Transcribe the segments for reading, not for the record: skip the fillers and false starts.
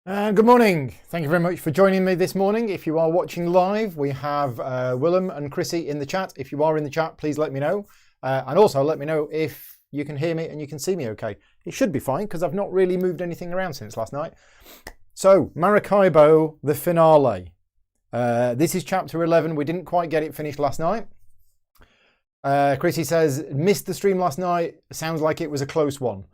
Good morning. Thank you very much for joining me this morning. If you are watching live, we have Willem and Chrissy in the chat. If you are in the chat, please let me know. And also let me know if you can hear me and you can see me okay. It should be fine because I've not really moved anything around since last night. So, Maracaibo, the finale. This is chapter 11. We didn't quite get it finished last night. Chrissy says, missed the stream last night. Sounds like it was a close one.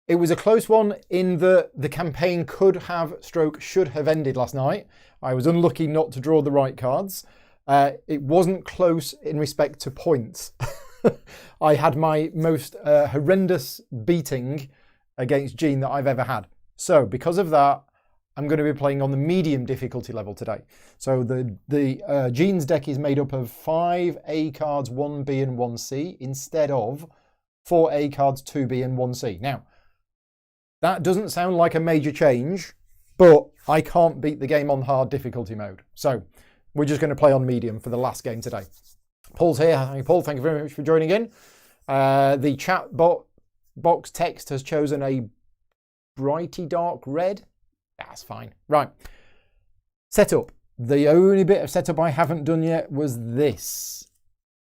It was a close one in that the campaign could have, should have ended last night. I was unlucky not to draw the right cards. It wasn't close in respect to points. I had my most horrendous beating against Jean that I've ever had. So because of that, I'm going to be playing on the medium difficulty level today. So the Jean's deck is made up of 5 A cards, 1 B and 1 C, instead of 4 A cards, 2 B and 1 C. Now, that doesn't sound like a major change, but I can't beat the game on hard difficulty mode. So we're just going to play on medium for the last game today. Paul's here. Hi, Paul. Thank you very much for joining in. The chat box text has chosen a brighty dark red. That's fine. Right. Setup. The only bit of setup I haven't done yet was this.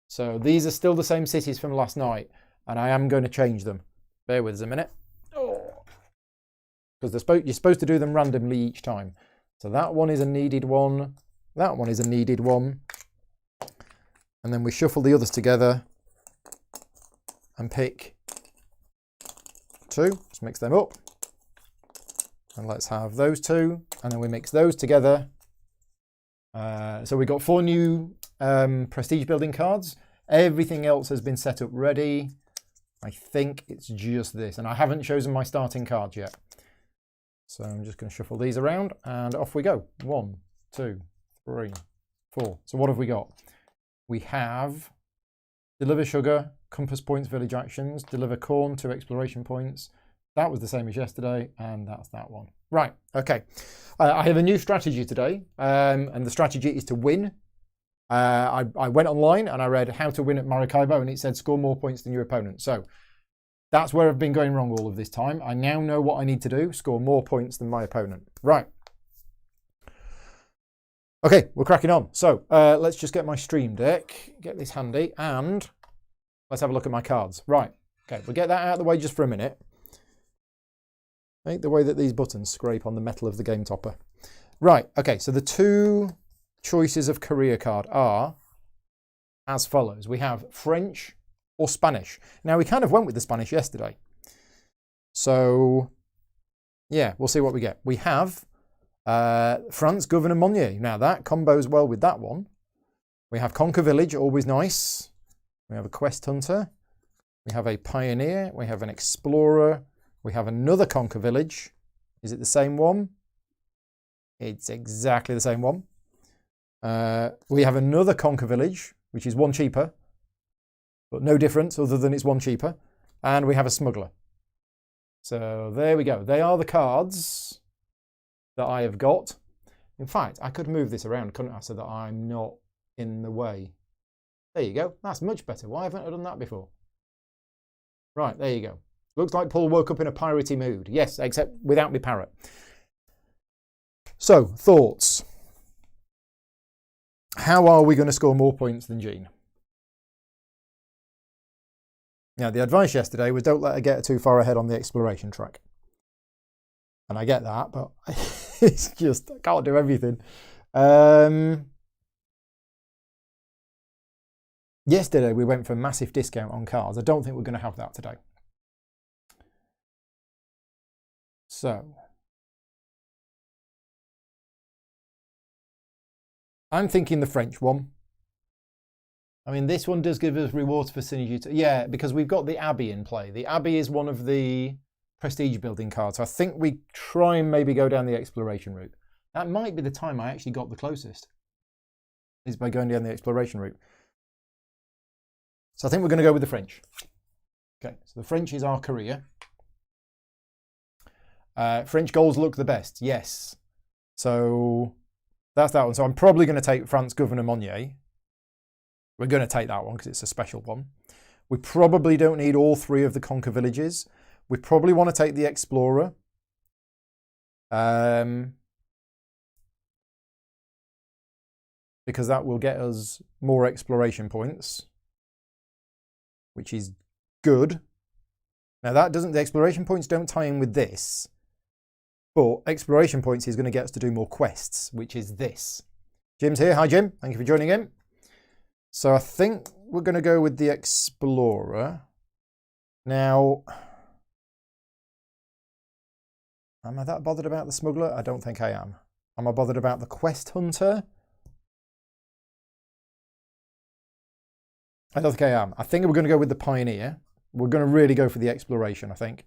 So these are still the same cities from last night, and I am going to change them. Bear with us a minute. Because you're supposed to do them randomly each time. So that one is a needed one. That one is a needed one. And then we shuffle the others together and pick 2. Just mix them up. And let's have those 2. And then we mix those together. So we got 4 new prestige building cards. Everything else has been set up ready. I think it's just this. And I haven't chosen my starting cards yet. So I'm just going to shuffle these around and off we go. 1, 2, 3, 4. So what have we got? We have deliver sugar, compass points, village actions, deliver corn, 2 exploration points. That was the same as yesterday, and that's that one. Right, okay. I have a new strategy today, and the strategy is to win. I went online and I read how to win at Maracaibo, and it said score more points than your opponent. So that's where I've been going wrong all of this time. I now know what I need to do, score more points than my opponent. Right. Okay, we're cracking on. So let's just get my stream deck, get this handy, and let's have a look at my cards. Right, okay, we'll get that out of the way just for a minute. Make the way that these buttons scrape on the metal of the game topper. Right, okay, so the 2 choices of career card are as follows. We have French or Spanish. Now, we kind of went with the Spanish yesterday. So, yeah, we'll see what we get. We have France, Governor Monnier. Now, that combos well with that one. We have Conquer Village, always nice. We have a Quest Hunter. We have a Pioneer. We have an Explorer. We have another Conquer Village. Is it the same one? It's exactly the same one. We have another Conquer Village, which is 1 cheaper. But no difference other than it's 1 cheaper. And we have a Smuggler. So there we go. They are the cards that I have got. In fact, I could move this around, couldn't I, so that I'm not in the way. There you go. That's much better. Why haven't I done that before? Right, there you go. Looks like Paul woke up in a piratey mood. Yes, except without me parrot. So, thoughts. How are we going to score more points than Jean? Now, the advice yesterday was don't let her get too far ahead on the exploration track. And I get that, but it's just, I can't do everything. Yesterday, we went for a massive discount on cards. I don't think we're going to have that today. So, I'm thinking the French one. I mean, this one does give us rewards for synergy. Yeah, because we've got the Abbey in play. The Abbey is one of the prestige building cards. So I think we try and maybe go down the exploration route. That might be the time I actually got the closest, is by going down the exploration route. So I think we're going to go with the French. Okay, so the French is our career. French goals look the best, yes. So that's that one. So I'm probably going to take France Governor Monnier. We're going to take that one because it's a special one. We probably don't need all 3 of the Conquer Villages. We probably want to take the Explorer. Because that will get us more exploration points, which is good. Now that doesn't, the exploration points don't tie in with this, but exploration points is going to get us to do more quests, which is this. Jim's here. Hi, Jim. Thank you for joining in. So I think we're going to go with the Explorer. Now, am I that bothered about the Smuggler? I don't think I am. Am I bothered about the Quest Hunter? I don't think I am. I think we're going to go with the Pioneer. We're going to really go for the Exploration, I think.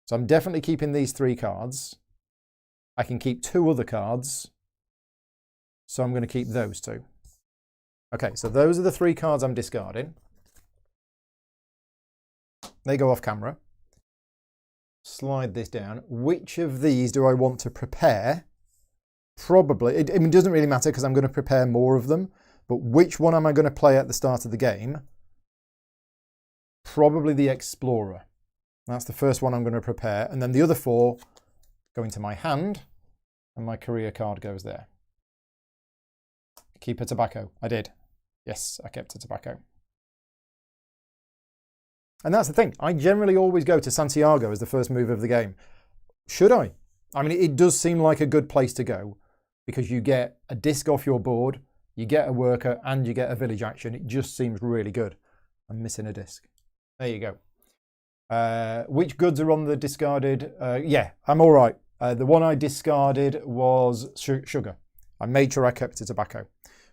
So I'm definitely keeping these 3 cards. I can keep 2 other cards. So I'm going to keep those 2. Okay, so those are the 3 cards I'm discarding. They go off camera. Slide this down. Which of these do I want to prepare? Probably, it doesn't really matter because I'm going to prepare more of them. But which one am I going to play at the start of the game? Probably the Explorer. That's the first one I'm going to prepare. And then the other 4 go into my hand. And my career card goes there. Keep a tobacco. I did. Yes, I kept a tobacco. And that's the thing. I generally always go to Santiago as the first move of the game. Should I? I mean, it does seem like a good place to go. Because you get a disc off your board. You get a worker and you get a village action. It just seems really good. I'm missing a disc. There you go. Which goods are on the discarded? Yeah, I'm all right. The one I discarded was sugar. I made sure I kept the tobacco.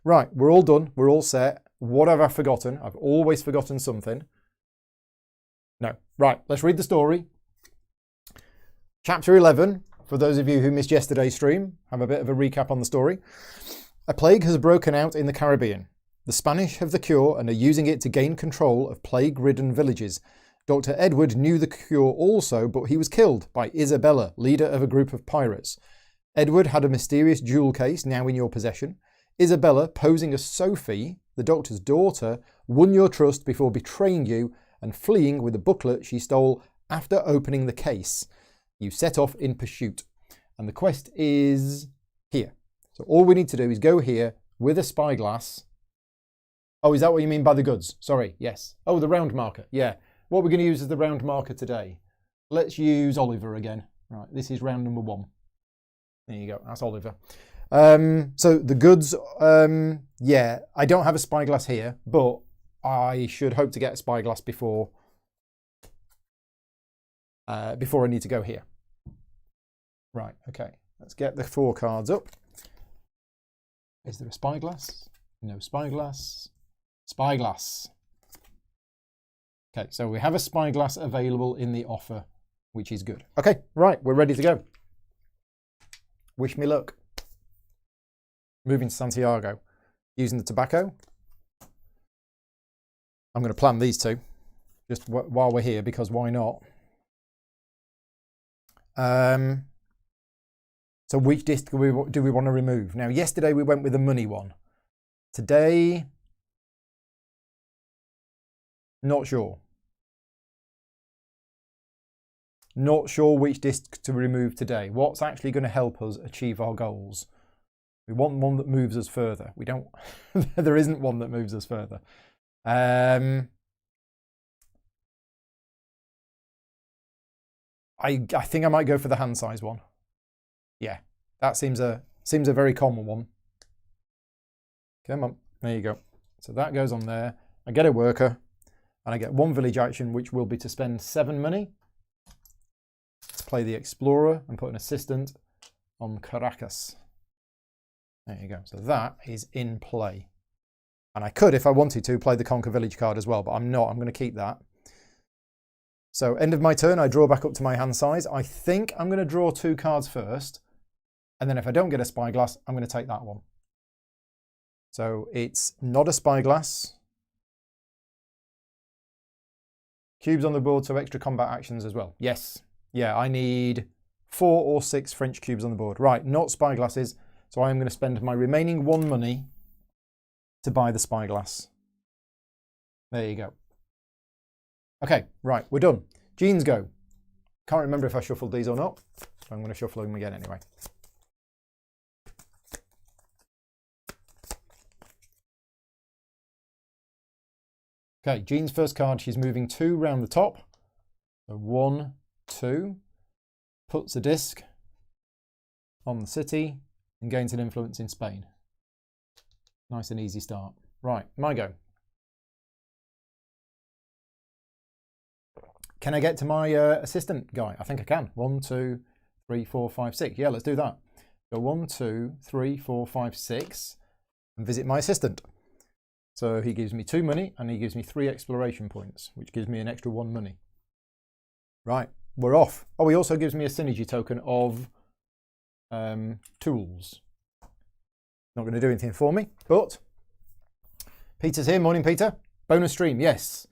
Right, we're all done. We're all set. What have I forgotten? I've always forgotten something. No. Right, let's read the story. Chapter 11, for those of you who missed yesterday's stream, have a bit of a recap on the story. A plague has broken out in the Caribbean. The Spanish have the cure and are using it to gain control of plague-ridden villages. Dr. Edward knew the cure also, but he was killed by Isabella, leader of a group of pirates. Edward had a mysterious jewel case now in your possession. Isabella, posing as Sophie, the doctor's daughter, won your trust before betraying you and fleeing with a booklet she stole after opening the case. You set off in pursuit. And the quest is here. So all we need to do is go here with a spyglass. Oh, is that what you mean by the goods? Sorry, yes. Oh, the round marker. Yeah. What we're going to use as the round marker today. Let's use Oliver again. Right, this is round number 1. There you go. That's Oliver. So the goods, yeah, I don't have a spyglass here, but I should hope to get a spyglass before I need to go here. Right, okay. Let's get the 4 cards up. Is there a spyglass? No spyglass. Spyglass. Okay, so we have a spyglass available in the offer, which is good. Okay, right, we're ready to go. Wish me luck. Moving to Santiago. Using the tobacco. I'm going to plan these 2, just while we're here, because why not? So which disc do we want to remove? Now, yesterday we went with the money one. Today, not sure. Not sure which disc to remove today. What's actually going to help us achieve our goals? We want one that moves us further. We don't. There isn't one that moves us further. I think I might go for the hand size one. Yeah, that seems a very common one. Come on, there you go. So that goes on there. I get a worker, and I get 1 village action, which will be to spend 7 money. Let's play the Explorer and put an assistant on Caracas. There you go. So that is in play. And I could, if I wanted to, play the Conquer Village card as well, but I'm not. I'm going to keep that. So end of my turn, I draw back up to my hand size. I think I'm going to draw 2 cards first. And then if I don't get a spyglass, I'm going to take that one. So it's not a spyglass. Cubes on the board, so extra combat actions as well. Yes. Yeah, I need 4 or 6 French cubes on the board. Right, not spyglasses. So I am going to spend my remaining 1 money to buy the spyglass. There you go. Okay, right, we're done. Genes go. Can't remember if I shuffled these or not. I'm going to shuffle them again anyway. Okay, Jean's first card, she's moving 2 round the top. So 1, 2, puts a disc on the city and gains an influence in Spain. Nice and easy start. Right, my go. Can I get to my assistant guy? I think I can. 1, 2, 3, 4, 5, 6. Yeah, let's do that. Go 1, 2, 3, 4, 5, 6 and visit my assistant. So he gives me 2 money and he gives me 3 exploration points, which gives me an extra 1 money. Right, we're off. Oh, he also gives me a synergy token of tools. Not going to do anything for me, but Peter's here. Morning, Peter. Bonus stream, yes.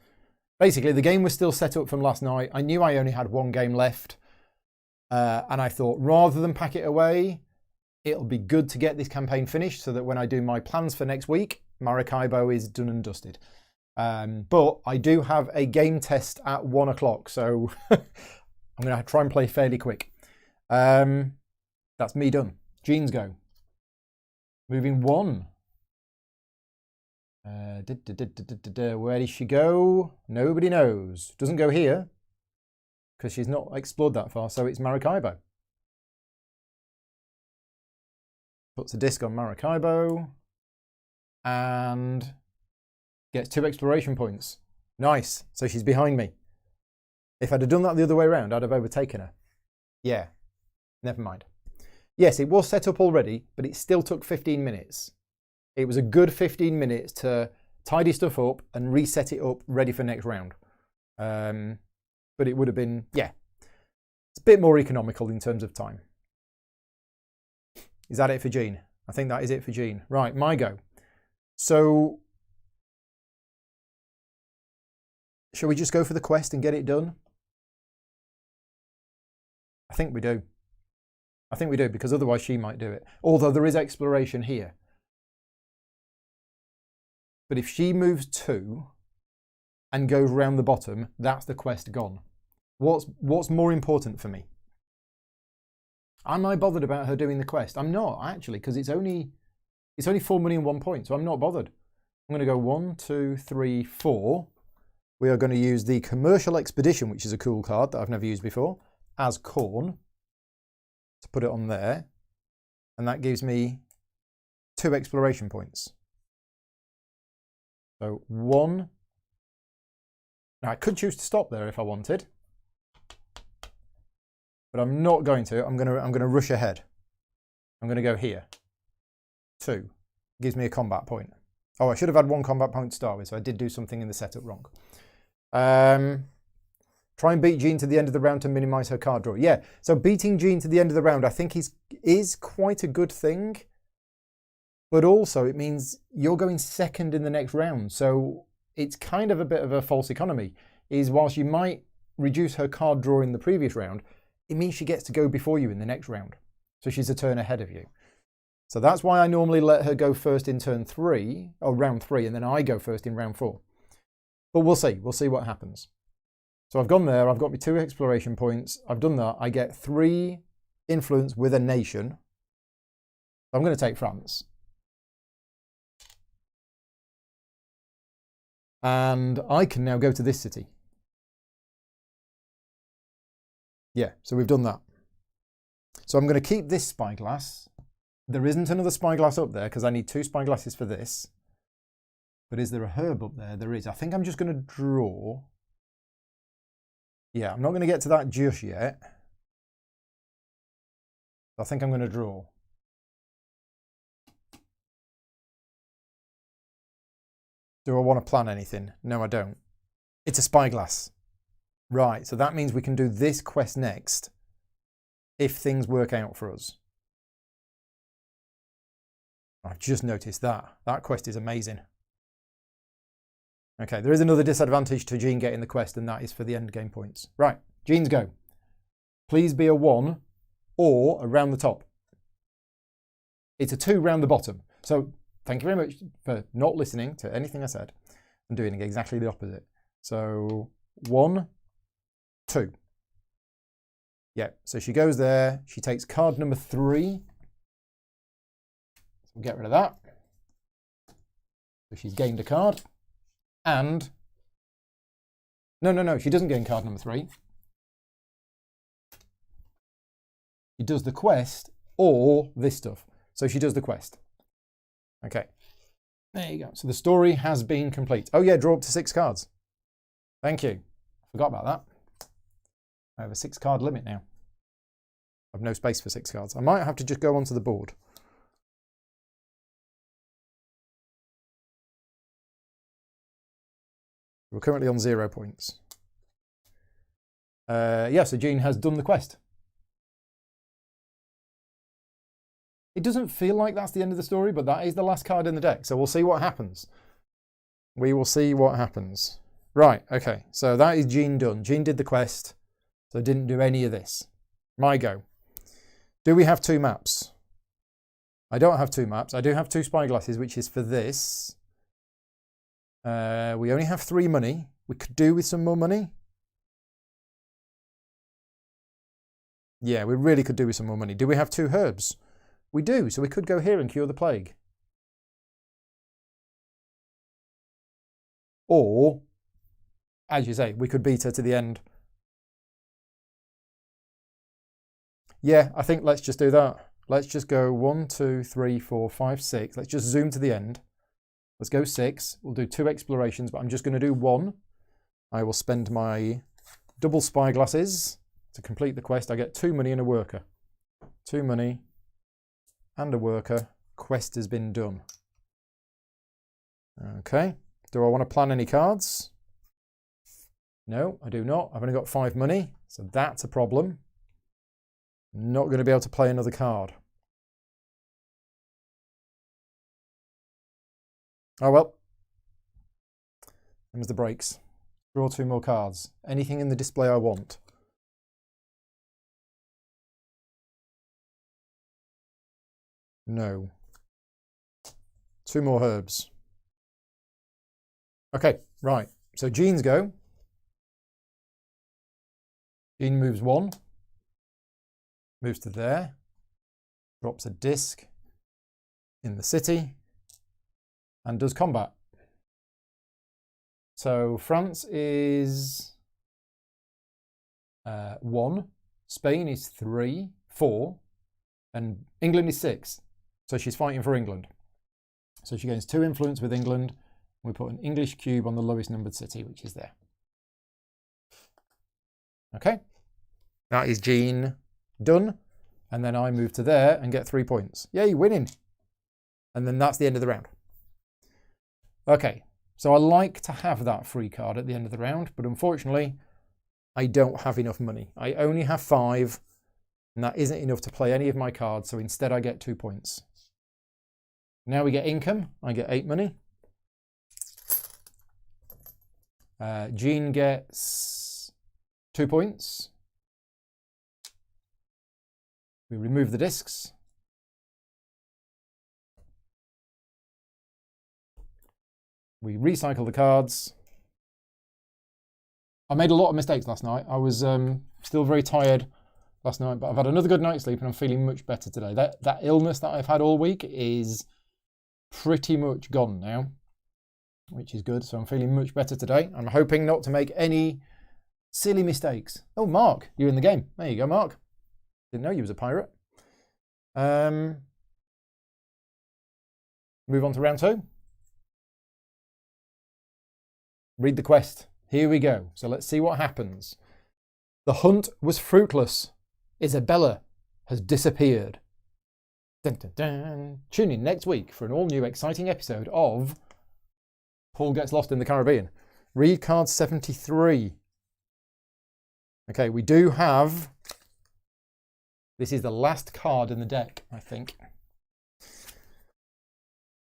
Basically, the game was still set up from last night. I knew I only had 1 game left. And I thought, rather than pack it away, it'll be good to get this campaign finished so that when I do my plans for next week, Maracaibo is done and dusted. But I do have a game test at 1 o'clock, so I'm going to try and play fairly quick. That's me done. Jean's go. Moving 1. Where did she go? Nobody knows. Doesn't go here because she's not explored that far, so it's Maracaibo. Puts a disc on Maracaibo and gets 2 exploration points. Nice. So she's behind me. If I'd have done that the other way around, I'd have overtaken her. Yeah. Never mind. Yes, it was set up already, but it still took 15 minutes. It was a good 15 minutes to tidy stuff up and reset it up ready for next round. But it would have been, yeah, it's a bit more economical in terms of time. Is that it for Jean? I think that is it for Jean. Right, my go. So, shall we just go for the quest and get it done? I think we do. I think we do, because otherwise she might do it. Although there is exploration here. But if she moves 2 and goes round the bottom, that's the quest gone. What's more important for me? Am I bothered about her doing the quest? I'm not, actually, because it's only 4 money and 1 point, so I'm not bothered. I'm going to go 1, 2, 3, 4. We are going to use the Commercial Expedition, which is a cool card that I've never used before, as corn, to put it on there. And that gives me 2 exploration points. So 1. Now I could choose to stop there if I wanted, but I'm not going to. I'm going to rush ahead. I'm going to go here. 2 gives me a combat point. Oh, I should have had 1 combat point to start with, so I did do something in the setup wrong. Try and beat Jean to the end of the round to minimise her card draw. Yeah, so beating Jean to the end of the round I think is quite a good thing. But also it means you're going second in the next round. So it's kind of a bit of a false economy. Is whilst you might reduce her card draw in the previous round, it means she gets to go before you in the next round. So she's a turn ahead of you. So that's why I normally let her go first in turn 3, or round 3, and then I go first in round 4. But we'll see. We'll see what happens. So I've gone there. I've got my 2 exploration points. I've done that. I get 3 influence with a nation. I'm going to take France. And I can now go to this city. Yeah, so we've done that. So I'm going to keep this spyglass. There isn't another spyglass up there because I need 2 spyglasses for this. But is there a herb up there? There is. I think I'm just going to draw. Yeah, I'm not going to get to that just yet. I think I'm going to draw. Do I want to plan anything? No, I don't. It's a spyglass. Right, so that means we can do this quest next if things work out for us. I've just noticed that. That quest is amazing. Okay, there is another disadvantage to Jean getting the quest, and that is for the end game points. Right, Jean's go. Please be a 1 or around the top. It's a 2 round the bottom. So thank you very much for not listening to anything I said and doing exactly the opposite. So 1, 2. Yeah, so she goes there. She takes card number 3. So we'll get rid of that. So she's gained a card. And... No, she doesn't gain card number 3. She does the quest or this stuff. So she does the quest. Okay. There you go. So the story has been complete. Oh yeah, draw up to 6 cards. Thank you. Forgot about that. I have a 6-card limit now. I have no space for 6 cards. I might have to just go onto the board. We're currently on 0 points. Yeah, so Jean has done the quest. It doesn't feel like that's the end of the story, but that is the last card in the deck. So we'll see what happens. We will see what happens. Right, okay. So that is Jean done. Jean did the quest, so didn't do any of this. My go. Do we have 2 maps? I don't have 2 maps. I do have 2 spyglasses, which is for this. We only have 3 money. We could do with some more money. Yeah, we really could do with some more money. Do we have 2 herbs? We do, so we could go here and cure the plague. Or, as you say, we could beat her to the end. Yeah, I think let's just do that. Let's just go 1, 2, 3, 4, 5, 6. Let's just zoom to the end. Let's go 6. We'll do 2 explorations, but I'm just going to do 1. I will spend my double spyglasses to complete the quest. I get 2 money and a worker. 2 money and a worker. Quest has been done. Okay. Do I want to plan any cards? No, I do not. I've only got 5 money, so that's a problem. Not going to be able to play another card. Oh well. There's the breaks. Draw 2 more cards. Anything in the display I want. No. 2 more herbs. Okay, right. So Jean's go. Jean moves 1. Moves to there. Drops a disc in the city. And does combat. So France is 1. Spain is 3, 4. And England is 6. So she's fighting for England. So she gains 2 influence with England. We put an English cube on the lowest numbered city, which is there. Okay. That is Jean done. And then I move to there and get 3 points. Yay, winning. And then that's the end of the round. Okay. So I like to have that free card at the end of the round, but unfortunately, I don't have enough money. I only have 5, and that isn't enough to play any of my cards, so instead I get 2 points. Now we get income. I get 8 money. Jean gets 2 points. We remove the discs. We recycle the cards. I made a lot of mistakes last night. I was still very tired last night, but I've had another good night's sleep and I'm feeling much better today. That illness that I've had all week is pretty much gone now, which is good. So I'm feeling much better today. I'm hoping not to make any silly mistakes. Oh, Mark, you're in the game. There you go, Mark. Didn't know you was a pirate. Move on to round 2. Read the quest. Here we go. So let's see what happens. The hunt was fruitless. Isabella has disappeared. Dun, dun, dun. Tune in next week for an all-new exciting episode of Paul Gets Lost in the Caribbean. Read card 73. Okay, we do have... This is the last card in the deck, I think.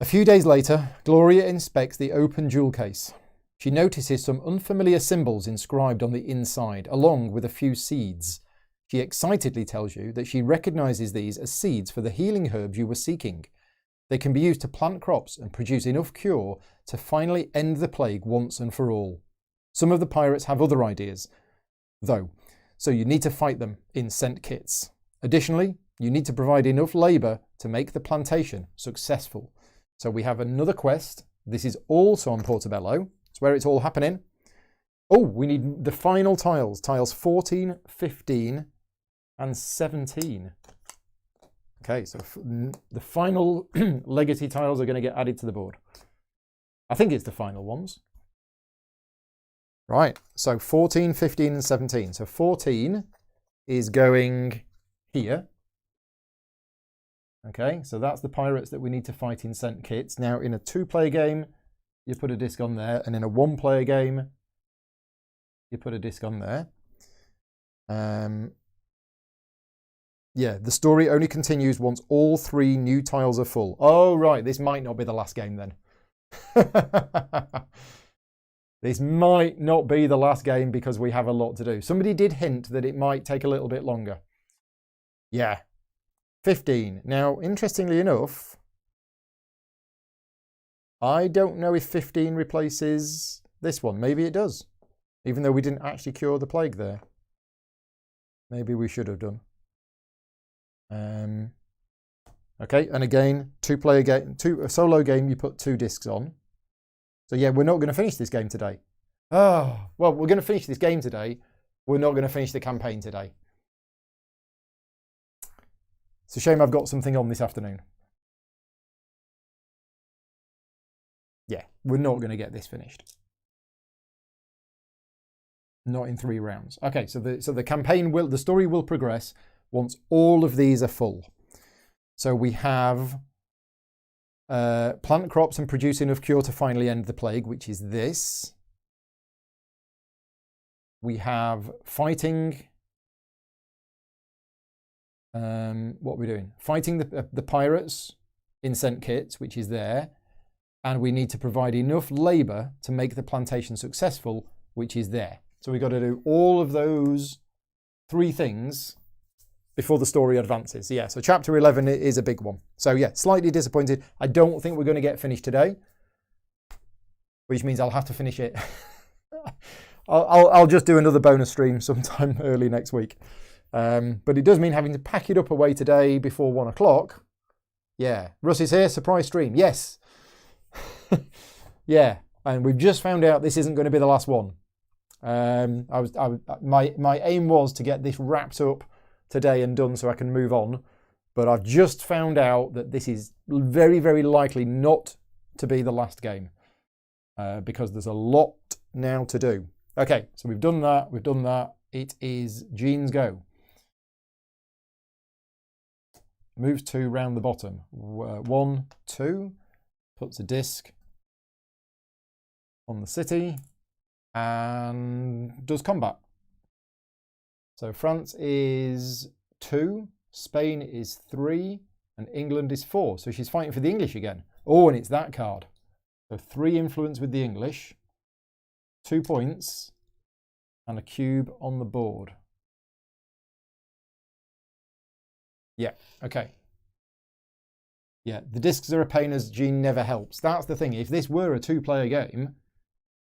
A few days later, Gloria inspects the open jewel case. She notices some unfamiliar symbols inscribed on the inside, along with a few seeds. She excitedly tells you that she recognizes these as seeds for the healing herbs you were seeking. They can be used to plant crops and produce enough cure to finally end the plague once and for all. Some of the pirates have other ideas, though. So you need to fight them in sent kits. Additionally, you need to provide enough labour to make the plantation successful. So we have another quest. This is also on Portobello. It's where it's all happening. Oh, we need the final tiles. Tiles 14, 15 and 17. Okay, so the final legacy tiles are going to get added to the board. I think it's the final ones. Right, so 14, 15 and 17. So 14 is going here. Okay, so that's the pirates that we need to fight in sent kits. Now, in a 2-player game, you put a disc on there, and in a 1-player game, you put a disc on there. Yeah, the story only continues once all 3 new tiles are full. Oh, right, this might not be the last game then. This might not be the last game because we have a lot to do. Somebody did hint that it might take a little bit longer. Yeah. 15. Now, interestingly enough, I don't know if 15 replaces this one. Maybe it does, even though we didn't actually cure the plague there. Maybe we should have done. Okay, and again, 2-player game, a solo game, you put 2 discs on. So yeah, we're not going to finish this game today. Oh, well, we're going to finish this game today. We're not going to finish the campaign today. It's a shame I've got something on this afternoon. Yeah, we're not going to get this finished. Not in 3 rounds. Okay, so the campaign the story will progress once all of these are full. So we have plant crops and produce enough cure to finally end the plague, which is this. We have fighting. What are we doing? Fighting the pirates in sent kits, which is there. And we need to provide enough labour to make the plantation successful, which is there. So we've got to do all of those 3 things before the story advances. Yeah, so chapter 11 is a big one. So yeah, slightly disappointed. I don't think we're going to get finished today, which means I'll have to finish it. I'll just do another bonus stream sometime early next week. But it does mean having to pack it up away today before 1 o'clock. Yeah, Russ is here, surprise stream. Yes. Yeah, and we've just found out this isn't going to be the last one. My aim was to get this wrapped up today and done so I can move on, but I've just found out that this is very, very likely not to be the last game because there's a lot now to do. Okay, so we've done that. It is Jean's go. Moves 2 round the bottom. 1, 2, puts a disc on the city and does combat. So France is 2, Spain is 3, and England is 4. So she's fighting for the English again. Oh, and it's that card. So 3 influence with the English, 2 points, and a cube on the board. Yeah, okay. Yeah, the discs are a pain as Jean never helps. That's the thing. If this were a 2-player game,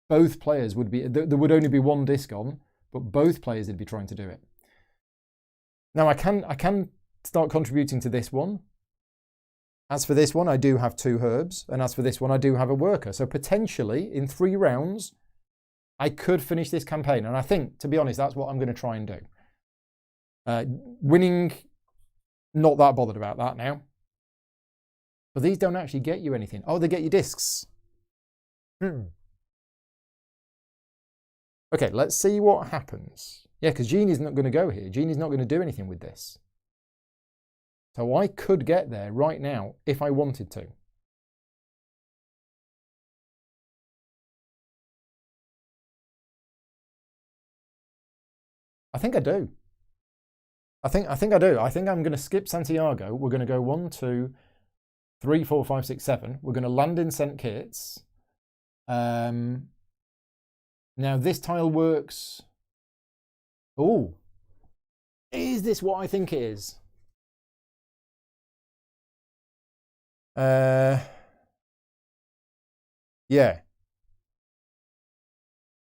both players would be, there would only be 1 disc on, but both players would be trying to do it. Now I can start contributing to this one. As for this one, I do have 2 herbs, and as for this one, I do have a worker. So potentially, in 3 rounds, I could finish this campaign. And I think, to be honest, that's what I'm going to try and do. Winning, not that bothered about that now. But these don't actually get you anything. Oh, they get you discs. Okay, let's see what happens. Yeah, because Jean is not going to go here. Jean is not going to do anything with this. So I could get there right now if I wanted to. I think I do. I think I do. I think I'm going to skip Santiago. We're going to go 1, 2, 3, 4, 5, 6, 7. We're going to land in St. Kitts. Now this tile works. Oh, is this what I think it is? Yeah.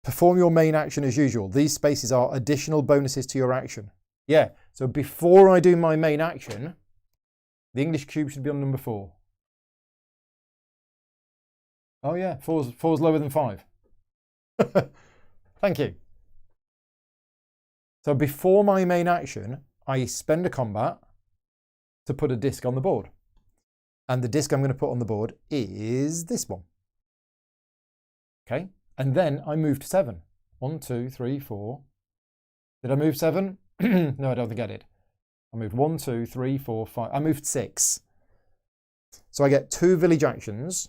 Perform your main action as usual. These spaces are additional bonuses to your action. Yeah, so before I do my main action, the English cube should be on number 4. Oh yeah, four's lower than 5. Thank you. So before my main action, I spend a combat to put a disc on the board. And the disc I'm going to put on the board is this one. Okay, and then I moved 7. 1, 2, 3, 4. Did I move 7? No, I don't think I did. I moved 1, 2, 3, 4, 5. I moved 6. So I get 2 village actions.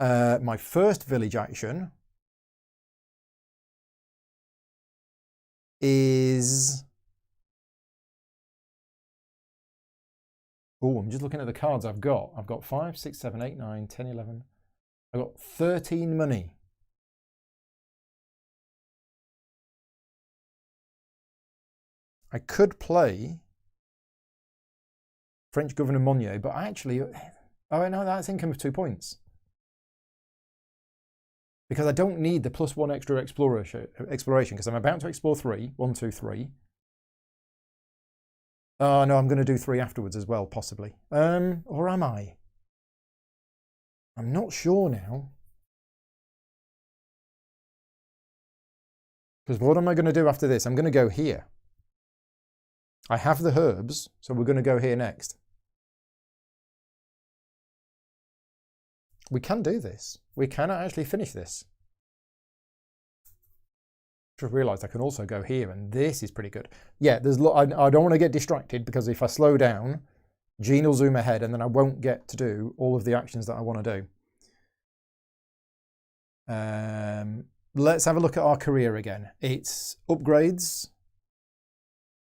My first village action is... Oh, I'm just looking at the cards I've got. I've got 5, 6, 7, 8, 9, 10, 11. I've got 13 money. I could play French Governor Monnier, but actually, oh no, that's income of 2 points. Because I don't need the +1 extra exploration, because I'm about to explore 3. 1, 2, 3. Oh no, I'm going to do 3 afterwards as well, possibly. Or am I? I'm not sure now. Because what am I going to do after this? I'm going to go here. I have the herbs, so we're going to go here next. We can do this. We can actually finish this. Just realised I can also go here, and this is pretty good. Yeah, I don't want to get distracted, because if I slow down, Gene will zoom ahead, and then I won't get to do all of the actions that I want to do. Let's have a look at our career again. It's upgrades,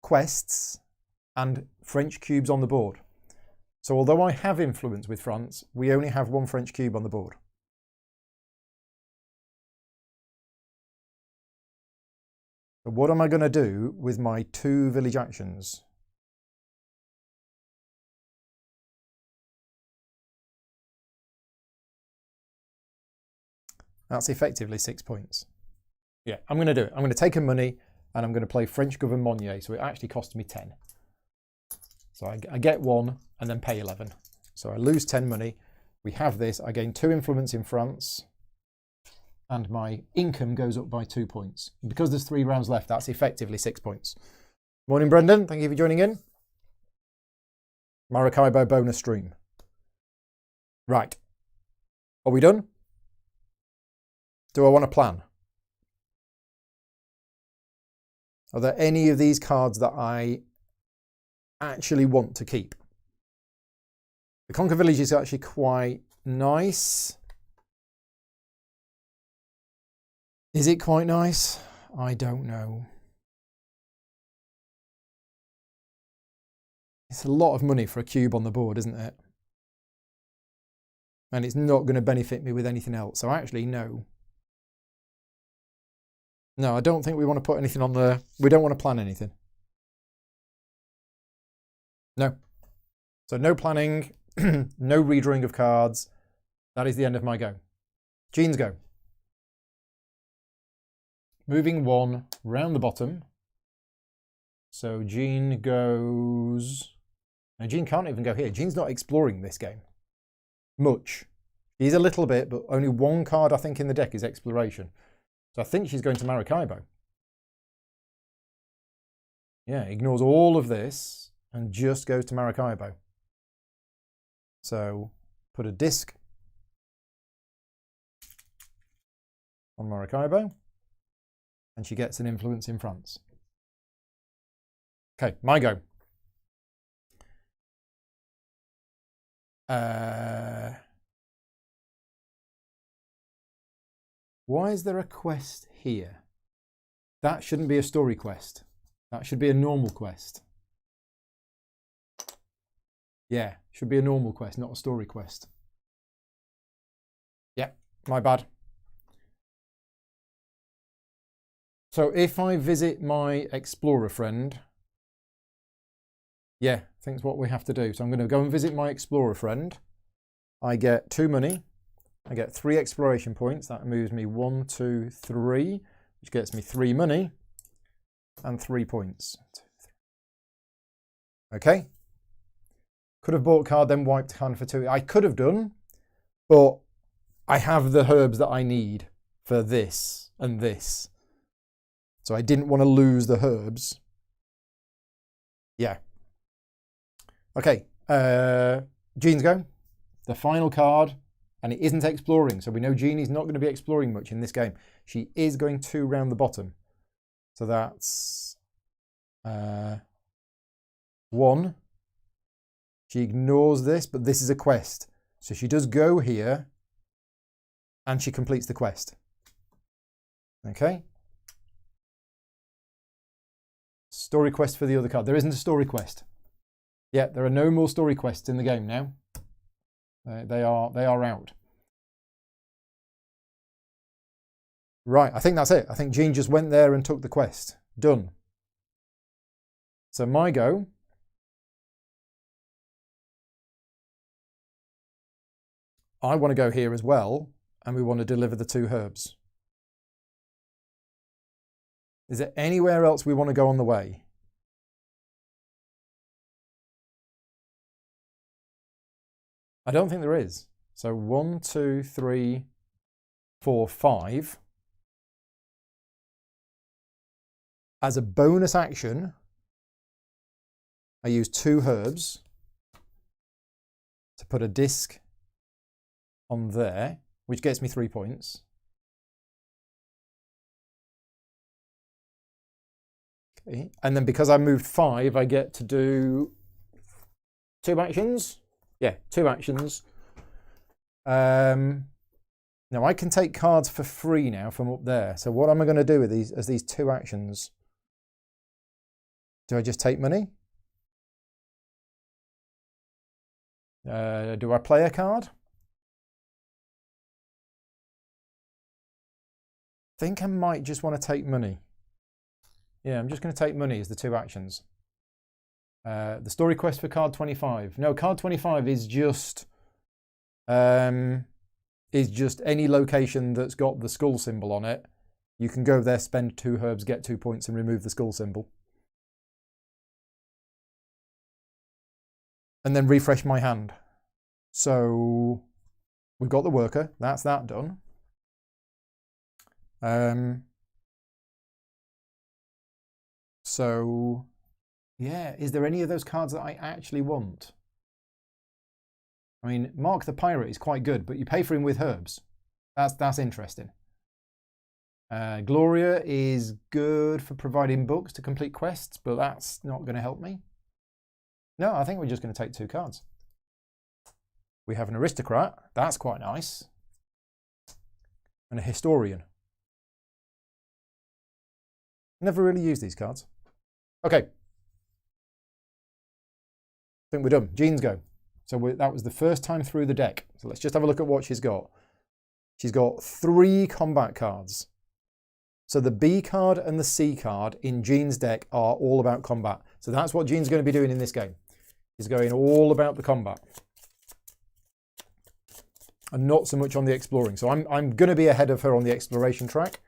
quests, and French cubes on the board. So although I have influence with France, we only have 1 French cube on the board. So what am I going to do with my 2 village actions? That's effectively 6 points. Yeah, I'm going to do it. I'm going to take a money and I'm going to play French Governor Monnier. So it actually costs me 10. So I get 1 and then pay 11. So I lose 10 money. We have this. I gain 2 influence in France. And my income goes up by 2 points. Because there's 3 rounds left, that's effectively 6 points. Morning, Brendan. Thank you for joining in. Maracaibo bonus stream. Right. Are we done? Do I want to plan? Are there any of these cards that I actually want to keep? The Conquer Village is actually quite nice. Is it quite nice? I don't know. It's a lot of money for a cube on the board, isn't it? And it's not going to benefit me with anything else. So actually, no. No, I don't think we want to put anything on there. We don't want to plan anything. No. So no planning, no redrawing of cards. That is the end of my go. Gene's go. Moving 1 round the bottom. So Gene goes... Now Gene can't even go here. Gene's not exploring this game. Much. He's a little bit, but only 1 card I think in the deck is exploration. So I think she's going to Maracaibo. Yeah, ignores all of this and just goes to Maracaibo. So put a disc on Maracaibo and she gets an influence in France. Okay, my go. Why is there a quest here? That shouldn't be a story quest. That should be a normal quest. Yeah, should be a normal quest, not a story quest. Yeah, my bad. So if I visit my explorer friend, yeah, I think it's what we have to do. So I'm going to go and visit my explorer friend. I get 2 money. I get 3 exploration points. That moves me 1, 2, 3, which gets me 3 money and 3 points. Okay. Could have bought card, then wiped hand for 2. I could have done, but I have the herbs that I need for this and this. So I didn't want to lose the herbs. Yeah. Okay. Jean's go. The final card. And it isn't exploring. So we know Jeannie's not going to be exploring much in this game. She is going 2 round the bottom. So that's 1. She ignores this, but this is a quest. So she does go here and she completes the quest. Okay. Story quest for the other card. There isn't a story quest. Yeah, there are no more story quests in the game now. They are out. Right, I think that's it. I think Jean just went there and took the quest. Done. So my go. I want to go here as well, and we want to deliver the 2 herbs. Is there anywhere else we want to go on the way? I don't think there is. So 1, 2, 3, 4, 5. As a bonus action, I use 2 herbs to put a disc on there, which gets me 3 points. Okay. And then because I moved 5, I get to do 2 actions. Yeah, 2 actions. Now I can take cards for free now from up there. So what am I going to do with these as these 2 actions? Do I just take money? Do I play a card? I think I might just want to take money. Yeah, I'm just going to take money as the 2 actions. The story quest for card 25. No, card 25 is just any location that's got the skull symbol on it. You can go there, spend 2 herbs, get 2 points, and remove the skull symbol. And then refresh my hand. So we've got the worker. That's that done. So yeah, is there any of those cards that I actually want? I mean, Mark the Pirate is quite good, but you pay for him with herbs. That's interesting. Gloria is good for providing books to complete quests, but that's not going to help me. No, I think we're just going to take 2 cards. We have an aristocrat. That's quite nice. And a historian. Never really used these cards. Okay. I think we're done. Jean's go. So that was the first time through the deck. So let's just have a look at what she's got. She's got 3 combat cards. So the B card and the C card in Jean's deck are all about combat. So that's what Jean's going to be doing in this game. She's going all about the combat. And not so much on the exploring. So I'm going to be ahead of her on the exploration track.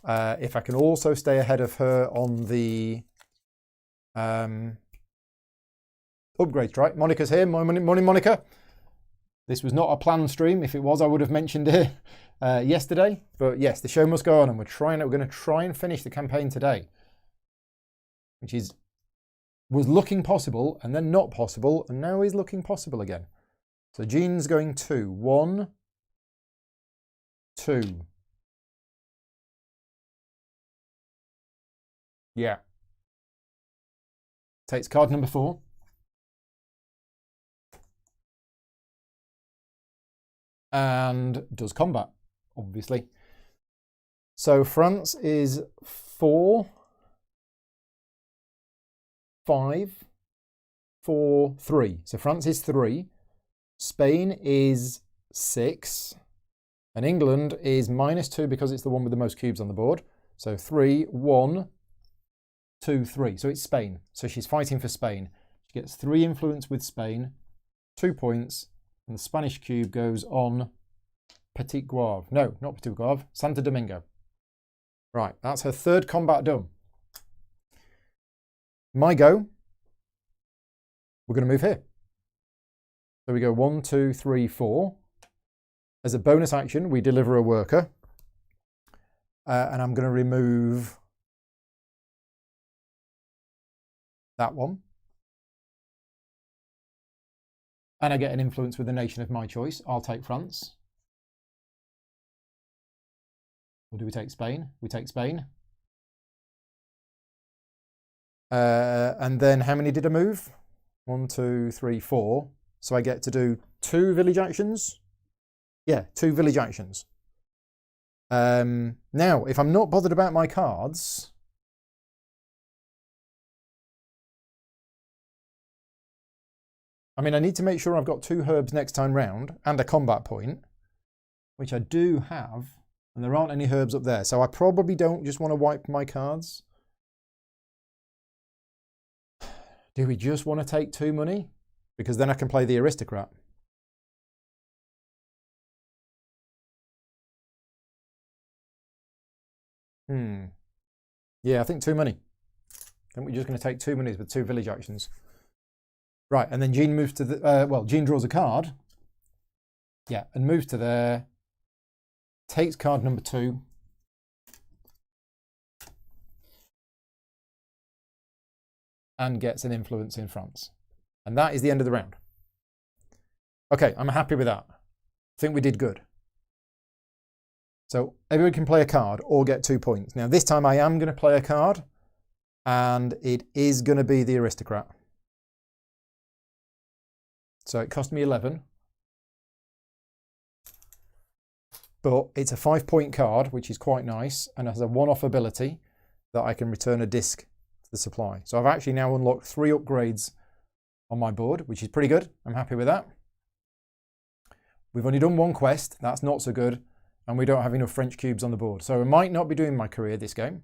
If I can also stay ahead of her on the upgrade track. Monica's here. Morning, Monica. This was not a planned stream. If it was, I would have mentioned it yesterday. But yes, the show must go on, and we're going to try and finish the campaign today, which was looking possible, and then not possible, and now is looking possible again. So Jean's going 2. 1, 2. Yeah. Takes card number 4. And does combat, obviously. So France is 4, 5, 4, 3. So France is 3. Spain is 6. And England is -2 because it's the one with the most cubes on the board. So 3, 1, 2, 3. So it's Spain. So she's fighting for Spain. She gets 3 influence with Spain, 2 points, and the Spanish cube goes on Petit Guave. No, not Petit Guave. Santo Domingo. Right, that's her third combat done. My go. We're going to move here. So we go 1, 2, 3, 4. As a bonus action, we deliver a worker. And I'm going to remove that one. And I get an influence with a nation of my choice. I'll take France. Or do we take Spain? We take Spain. And then how many did I move? 1, 2, 3, 4. So I get to do 2 village actions. Yeah, 2 village actions. Now, if I'm not bothered about my cards, I mean, I need to make sure I've got 2 herbs next time round and a combat point, which I do have, and there aren't any herbs up there. So I probably don't just want to wipe my cards. Do we just want to take 2 money? Because then I can play the aristocrat. Yeah, I think 2 money. I think we're just going to take 2 monies with 2 village actions. Right, and then Jean moves to the... well, Jean draws a card. Yeah, and moves to there. Takes card number 2. And gets an influence in France. And that is the end of the round. Okay, I'm happy with that. I think we did good. So everyone can play a card or get 2 points. Now this time I am going to play a card, and it is going to be the aristocrat. So it cost me 11. But it's a 5-point card, which is quite nice, and has a one-off ability that I can return a disc to the supply. So I've actually now unlocked 3 upgrades on my board, which is pretty good. I'm happy with that. We've only done 1 quest. That's not so good. And we don't have enough French cubes on the board. So I might not be doing my career this game.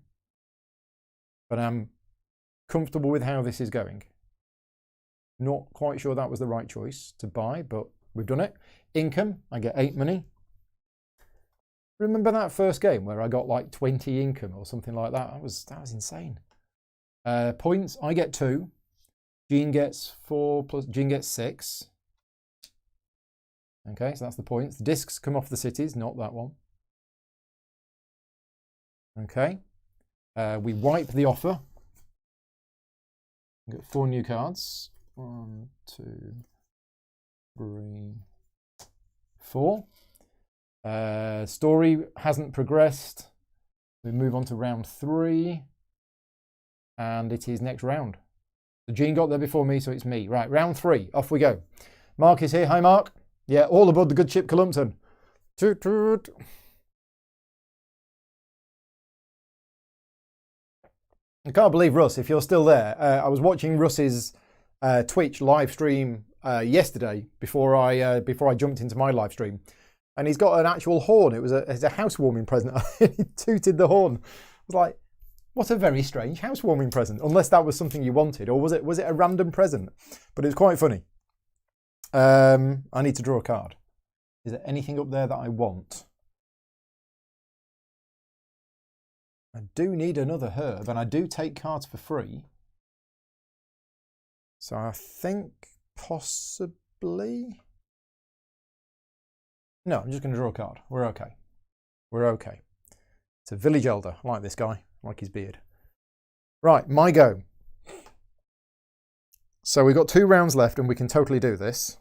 But I'm comfortable with how this is going. Not quite sure that was the right choice to buy, but we've done it. Income, I get 8 money. Remember that first game where I got like 20 income or something like that? That was insane. Points, I get 2. Jean gets 4 plus Jean gets 6. Okay, so that's the points. The discs come off the cities, not that one. Okay. We wipe the offer. We get 4 new cards. 1, 2, 3, 4. Story hasn't progressed. We move on to round 3. And it is next round. So Jean got there before me, so it's me. Right, round 3. Off we go. Mark is here. Hi, Mark. Yeah, all aboard the good ship Columpton. Toot, toot. I can't believe, Russ, if you're still there. I was watching Russ's Twitch live stream yesterday before I jumped into my live stream, and he's got an actual horn. It's a housewarming present. He tooted the horn. I was like, what a very strange housewarming present. Unless that was something you wanted, or was it a random present? But it was quite funny. I need to draw a card. Is there anything up there that I want? I do need another herb, and I do take cards for free. So I think possibly... No, I'm just going to draw a card. We're okay. We're okay. It's a village elder. I like this guy. I like his beard. Right, my go. So we've got 2 rounds left, and we can totally do this.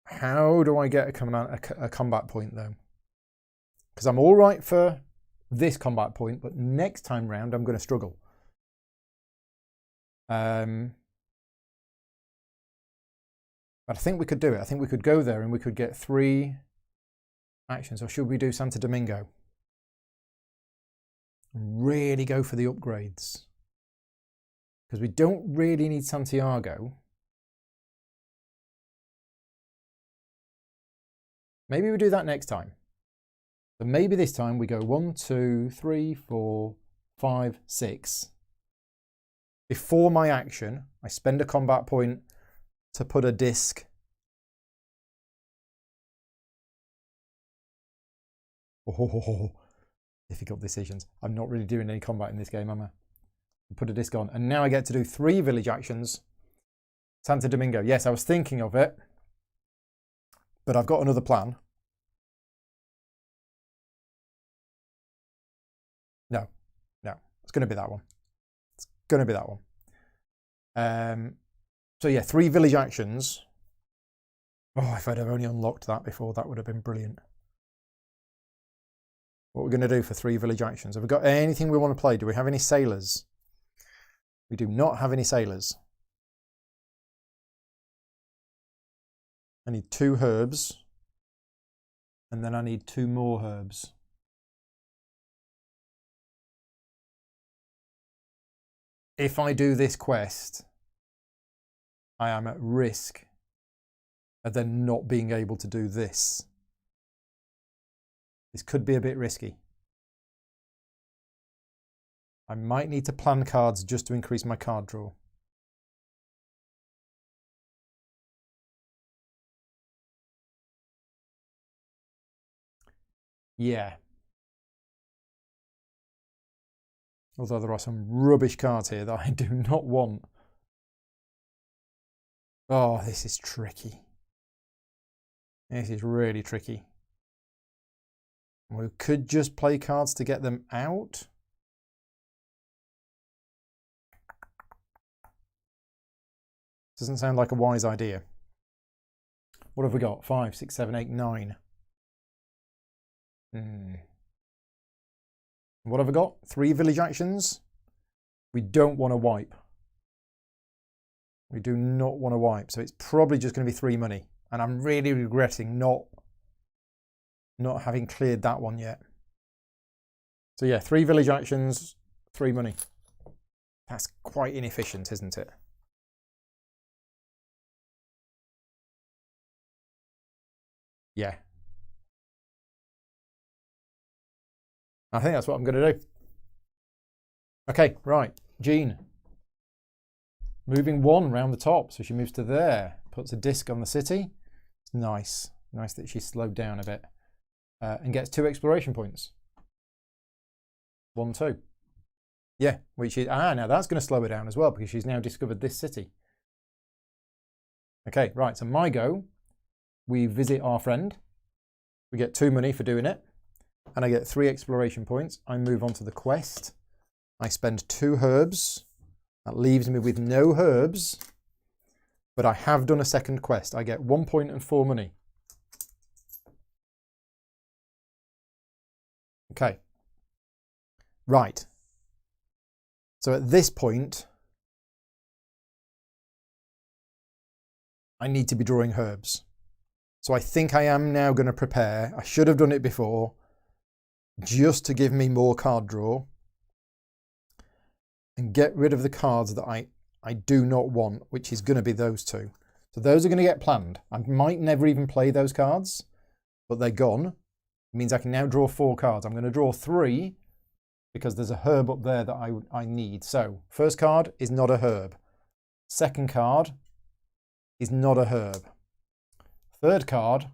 How do I get a combat point, though? Because I'm all right for this combat point, but next time round, I'm going to struggle. But I think we could do it. I think we could go there and we could get 3 actions. Or should we do Santo Domingo? Really go for the upgrades. Because we don't really need Santiago. Maybe we do that next time. So maybe this time we go 1, 2, 3, 4, 5, 6. Before my action, I spend a combat point to put a disc Oh, difficult decisions. I'm not really doing any combat in this game, am I? Put a disc on. And now I get to do 3 village actions. Santo Domingo. Yes, I was thinking of it. But I've got another plan. No. It's going to be that one. It's going to be that one. So yeah, 3 village actions. Oh, if I'd have only unlocked that before, that would have been brilliant. What we're going to do for 3 village actions. Have we got anything we want to play? Do we have any sailors? We do not have any sailors. I need 2 herbs. And then I need 2 more herbs. If I do this quest, I am at risk of then not being able to do this. This could be a bit risky. I might need to plan cards just to increase my card draw. Yeah. Although there are some rubbish cards here that I do not want. Oh, this is tricky. This is really tricky. We could just play cards to get them out. Doesn't sound like a wise idea. What have we got? 5, 6, 7, 8, 9. What have I got? 3 village actions. We don't want to wipe. We do not want to wipe. So it's probably just going to be 3 money. And I'm really regretting not having cleared that one yet. So yeah, 3 village actions, 3 money. That's quite inefficient, isn't it? Yeah. I think that's what I'm going to do. Okay, right. Jean. Moving 1 round the top. So she moves to there. Puts a disc on the city. It's nice. Nice that she's slowed down a bit. And gets 2 exploration points. 1, 2. Yeah, which is... now that's going to slow her down as well because she's now discovered this city. Okay, right. So my go. We visit our friend. We get 2 money for doing it. And I get 3 exploration points. I move on to the quest. I spend 2 herbs. That leaves me with no herbs. But I have done a second quest. I get 1 point and 4 money. Okay. Right. So at this point, I need to be drawing herbs. So I think I am now going to prepare. I should have done it before. Just to give me more card draw and get rid of the cards that I do not want, which is going to be those 2. So those are going to get planned. I might never even play those cards, but they're gone. It means I can now draw 4 cards. I'm going to draw 3 because there's a herb up there that I need. So first card is not a herb. Second card is not a herb. Third card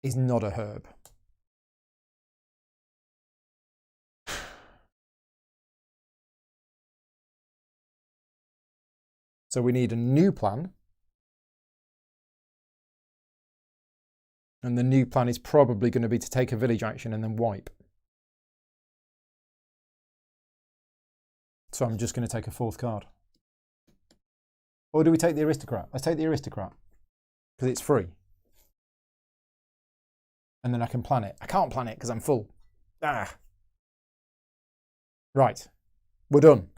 is not a herb. So we need a new plan. And the new plan is probably going to be to take a village action and then wipe. So I'm just going to take a 4th card. Or do we take the aristocrat? Let's take the aristocrat. Because it's free. And then I can plan it. I can't plan it because I'm full. Right. We're done.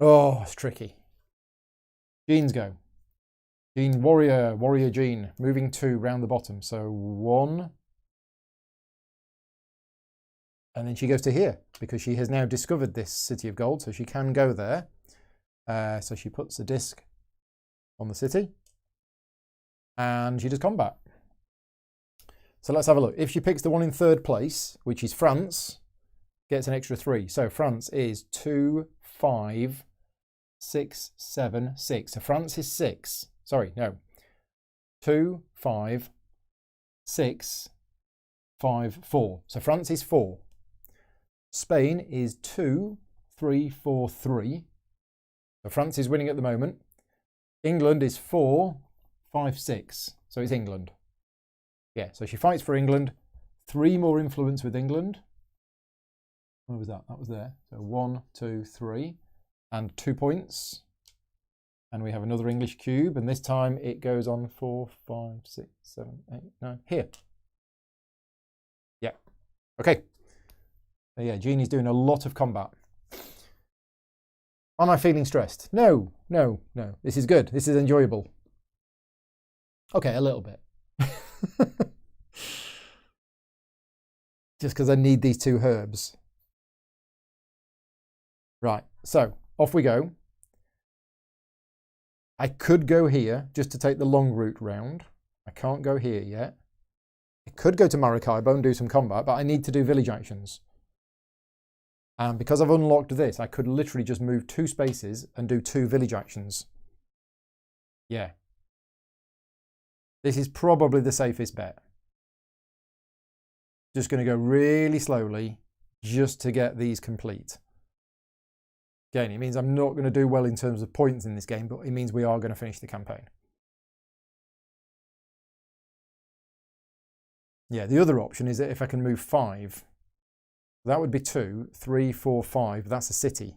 Oh, it's tricky. Jean's go. Jean, warrior Jean. Moving 2 round the bottom. So 1. And then she goes to here because she has now discovered this city of gold. So she can go there. So she puts the disc on the city. And she does combat. So let's have a look. If she picks the one in 3rd place, which is France, gets an extra 3. So France is 2, 5, 6, 7, 6. So France is 6. Sorry, no. 2, 5, 6, 5, 4. So France is 4. Spain is 2, 3, 4, 3. So France is winning at the moment. England is 4, 5, 6. So it's England. Yeah, so she fights for England. 3 more influence with England. Where was that? That was there. So 1, 2, 3. And 2 points. And we have another English cube. And this time it goes on 4, 5, 6, 7, 8, 9. Here. Yeah. Okay. So yeah, Jeannie's doing a lot of combat. Am I feeling stressed? No, no, no. This is good. This is enjoyable. Okay, a little bit. Just because I need these 2 herbs. Right, so off we go. I could go here just to take the long route round. I can't go here yet. I could go to Maracaibo and do some combat, but I need to do village actions. And because I've unlocked this, I could literally just move 2 spaces and do 2 village actions. Yeah. This is probably the safest bet. Just going to go really slowly just to get these complete. Again, it means I'm not going to do well in terms of points in this game, but it means we are going to finish the campaign. Yeah, the other option is that if I can move 5, that would be 2, 3, 4, 5. That's a city.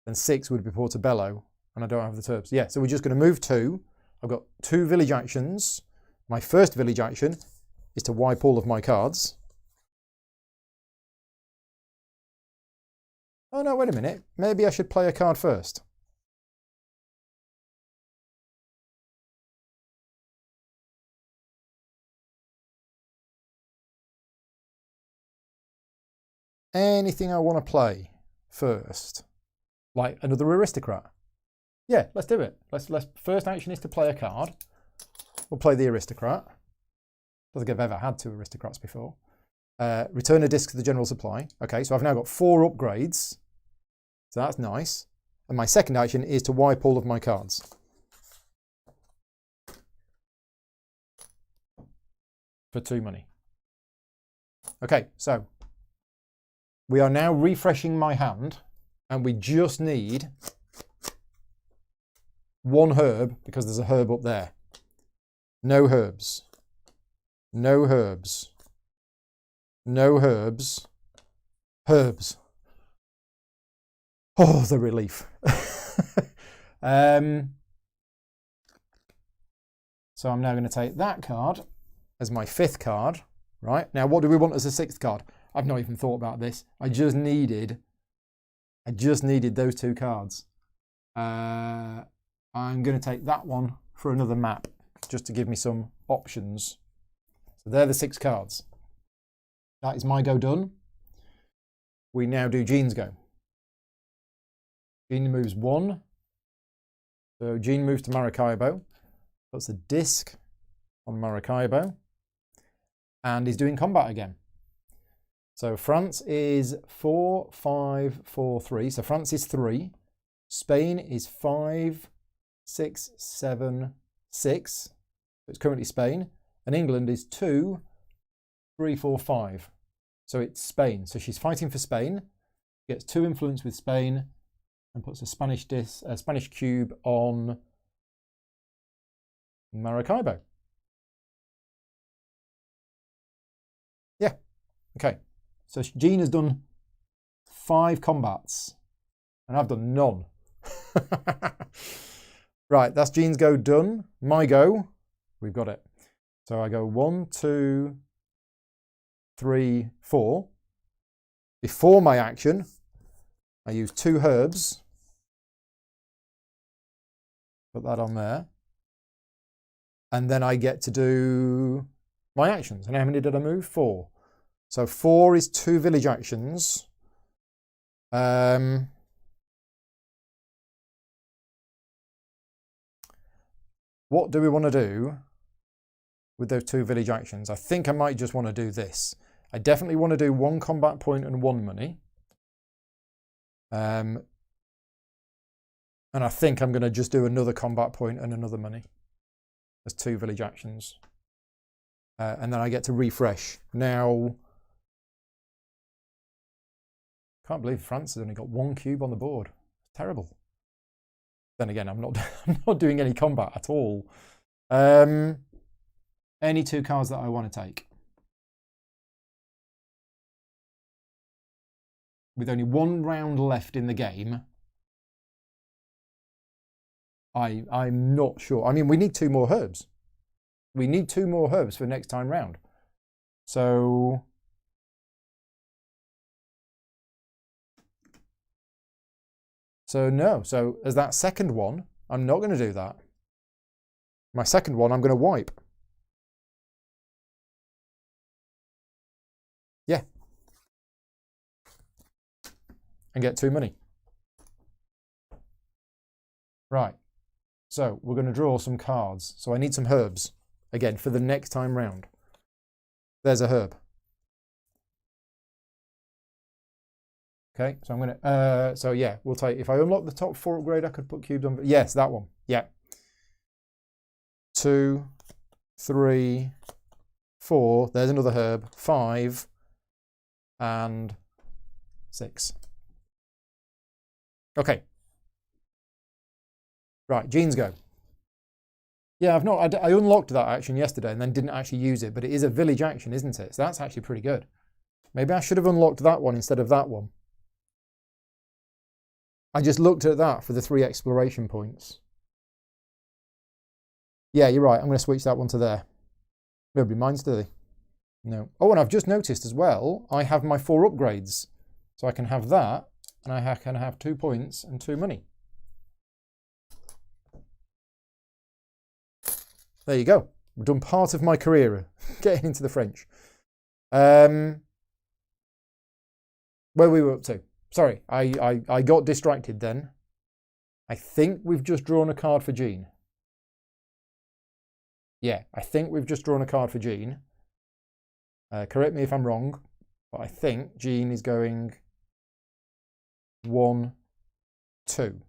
Then 6 would be Portobello, and I don't have the Terps. Yeah, so we're just going to move 2. I've got 2 village actions. My first village action is to wipe all of my cards. Oh no, wait a minute. Maybe I should play a card first. Anything I want to play first, like another aristocrat. Yeah, let's do it. Let's first action is to play a card. We'll play the aristocrat. I don't think I've ever had 2 aristocrats before. Return a disc to the general supply. Okay, so I've now got 4 upgrades. So that's nice. And my second action is to wipe all of my cards. For 2 money. Okay, so we are now refreshing my hand, and we just need 1 herb because there's a herb up there. No herbs. No herbs. No herbs. Herbs. Oh, the relief. So I'm now going to take that card as my 5th card. Right, now what do we want as a 6th card? I've not even thought about this. I just needed those 2 cards. I'm going to take that one for another map, just to give me some options. So they're the 6 cards. That is my go done. We now do Jean's go. Jean moves 1. So Jean moves to Maracaibo. Puts a disc on Maracaibo. And he's doing combat again. So France is 4, 5, 4, 3. So France is 3. Spain is 5, 6, 7, 6. So it's currently Spain. And England is 2, 3, 4, 5. So it's Spain. So she's fighting for Spain. Gets 2 influence with Spain. And puts a Spanish cube on Maracaibo. Yeah. Okay. So Jean has done 5 combats, and I've done none. Right, that's Jean's go done. My go, we've got it. So I go 1, 2, 3, 4. Before my action, I use 2 herbs. Put that on there. And then I get to do my actions. And how many did I move? 4. So 4 is 2 village actions. What do we want to do with those 2 village actions? I think I might just want to do this. I definitely want to do 1 combat point and 1 money. And I think I'm going to just do another combat point and another money. There's 2 village actions. and then I get to refresh. Now, can't believe France has only got 1 cube on the board. Terrible. Then again, I'm not I'm not doing any combat at all. Any 2 cards that I want to take. With only 1 round left in the game, I'm not sure. I mean, we need 2 more herbs. We need 2 more herbs for next time round. So no. So as that second one, I'm not going to do that. My second one, I'm going to wipe. Yeah. And get 2 money. Right. So we're going to draw some cards. So I need some herbs, again, for the next time round. There's a herb. Okay, so I'm going to, so yeah, we'll take, if I unlock the top 4 upgrade, I could put cubes on, yes, that one, yeah. 2, 3, 4, there's another herb, 5, and 6. Okay. Right, Gene's go. Yeah, I unlocked that action yesterday and then didn't actually use it, but it is a village action, isn't it? So that's actually pretty good. Maybe I should have unlocked that one instead of that one. I just looked at that for the 3 exploration points. Yeah, you're right. I'm going to switch that one to there. Nobody minds, do they? No. Oh, and I've just noticed as well, I have my 4 upgrades. So I can have that, and I can have 2 points and 2 money. There you go. We've done part of my career, getting into the French. Where we were up to. Sorry, I got distracted then. I think we've just drawn a card for Gene. Yeah, I think we've just drawn a card for Gene. Correct me if I'm wrong, but I think Gene is going 1, 2.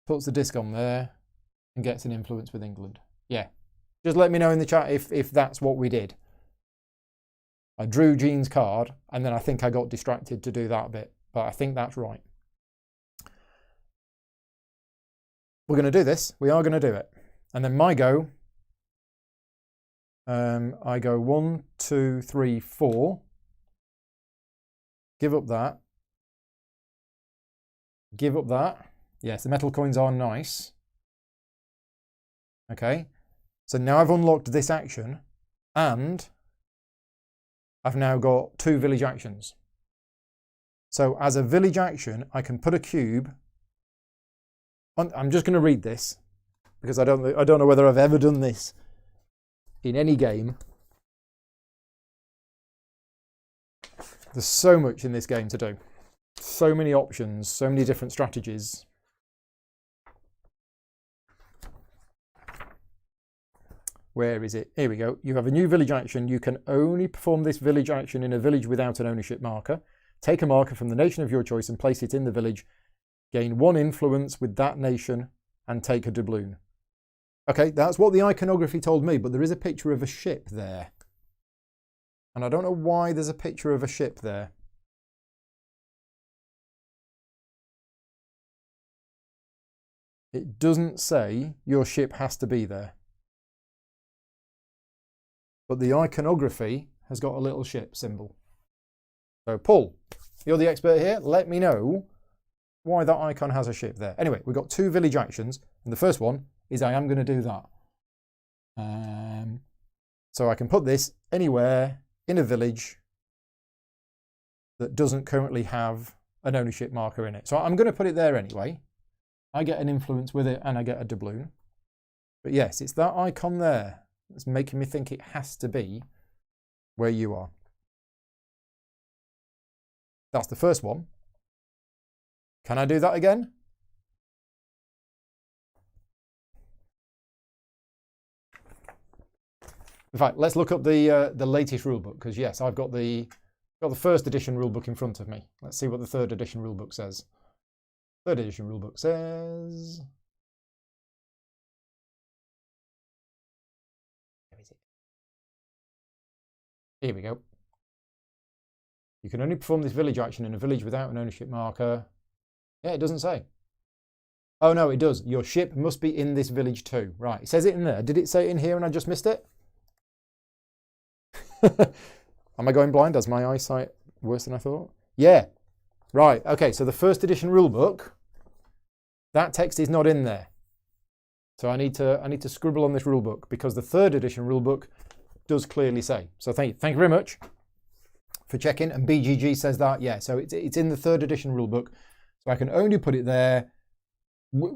Puts the disc on there and gets an influence with England. Yeah, just let me know in the chat if that's what we did. I drew Gene's card, and then I think I got distracted to do that bit, but I think that's right. We're going to do this. We are going to do it. And then my go, I go 1, 2, 3, 4. Give up that. Give up that. Yes, the metal coins are nice. Okay. So now I've unlocked this action, and I've now got 2 village actions. So as a village action, I can put a cube on. I'm just going to read this because I don't know whether I've ever done this in any game. There's so much in this game to do. So many options, so many different strategies. Where is it? Here we go. You have a new village action. You can only perform this village action in a village without an ownership marker. Take a marker from the nation of your choice and place it in the village. Gain 1 influence with that nation and take a doubloon. Okay, that's what the iconography told me, but there is a picture of a ship there. And I don't know why there's a picture of a ship there. It doesn't say your ship has to be there. But the iconography has got a little ship symbol. So Paul, you're the expert here. Let me know why that icon has a ship there. Anyway, we've got 2 village actions. And the first one is I am going to do that. So I can put this anywhere in a village that doesn't currently have an ownership marker in it. So I'm going to put it there anyway. I get an influence with it and I get a doubloon. But yes, it's that icon there that's making me think it has to be where you are. That's the first one. Can I do that again? In fact, let's look up the latest rulebook, because yes, I've got the first edition rulebook in front of me. Let's see what the 3rd edition rulebook says. 3rd edition rulebook says Here we go. You can only perform this village action in a village without an ownership marker. Yeah, it doesn't say. Oh, no, it does. Your ship must be in this village too. Right, it says it in there. Did it say it in here and I just missed it? Am I going blind? Is my eyesight worse than I thought? Yeah. Right, okay, so the first edition rulebook, that text is not in there. So I need to scribble on this rulebook because the third edition rulebook does clearly say. So thank you very much for checking. And BGG says that, yeah, so it's in the third edition rulebook. So I can only put it there.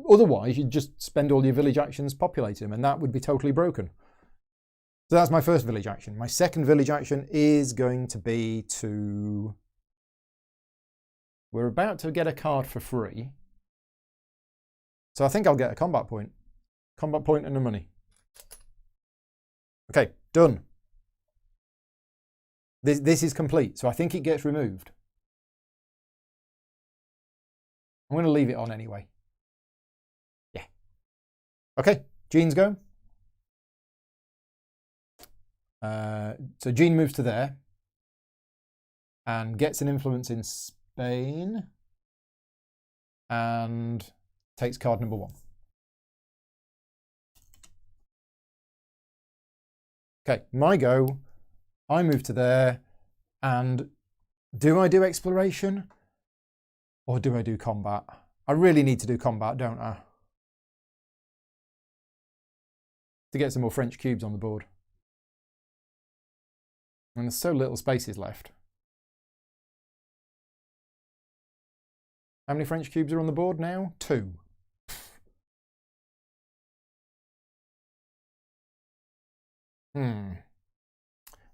Otherwise, you'd just spend all your village actions populating them, and that would be totally broken. So that's my first village action. My second village action is going to be to... We're about to get a card for free. So I think I'll get a combat point. Combat point and the money. Okay, done. This is complete, so I think it gets removed. I'm going to leave it on anyway. Yeah. Okay, Jean's go. So Jean moves to there and gets an influence in Spain and takes card number 1. Okay, my go. I move to there, and do I do exploration or do I do combat? I really need to do combat, don't I? To get some more French cubes on the board. And there's so little spaces left. How many French cubes are on the board now? 2.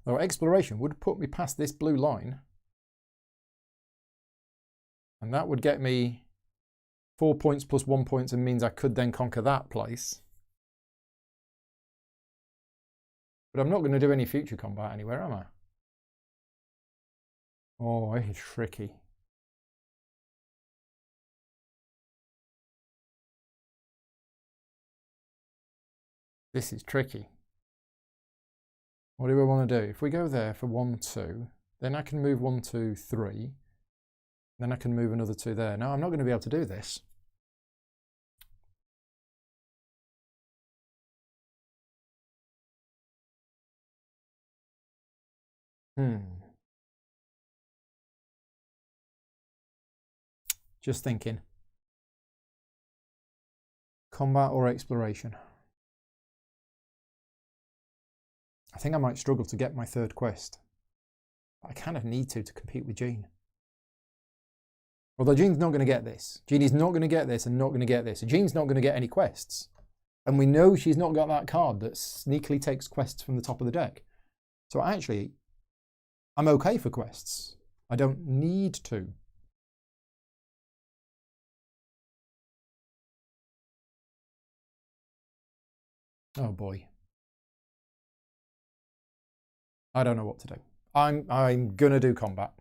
Though exploration would put me past this blue line. And that would get me 4 points plus 1 point and means I could then conquer that place. But I'm not going to do any future combat anywhere, am I? Oh, it's tricky. This is tricky. What do we want to do? If we go there for 1, 2, then I can move 1, 2, 3. Then I can move another 2 there. No, I'm not going to be able to do this. Just thinking. Combat or exploration? I think I might struggle to get my third quest. I kind of need to compete with Jean. Although Jean's not going to get this. Jean is not going to get this and not going to get this. Jean's not going to get any quests. And we know she's not got that card that sneakily takes quests from the top of the deck. So actually, I'm okay for quests. I don't need to. Oh boy. I don't know what to do. I'm gonna do combat.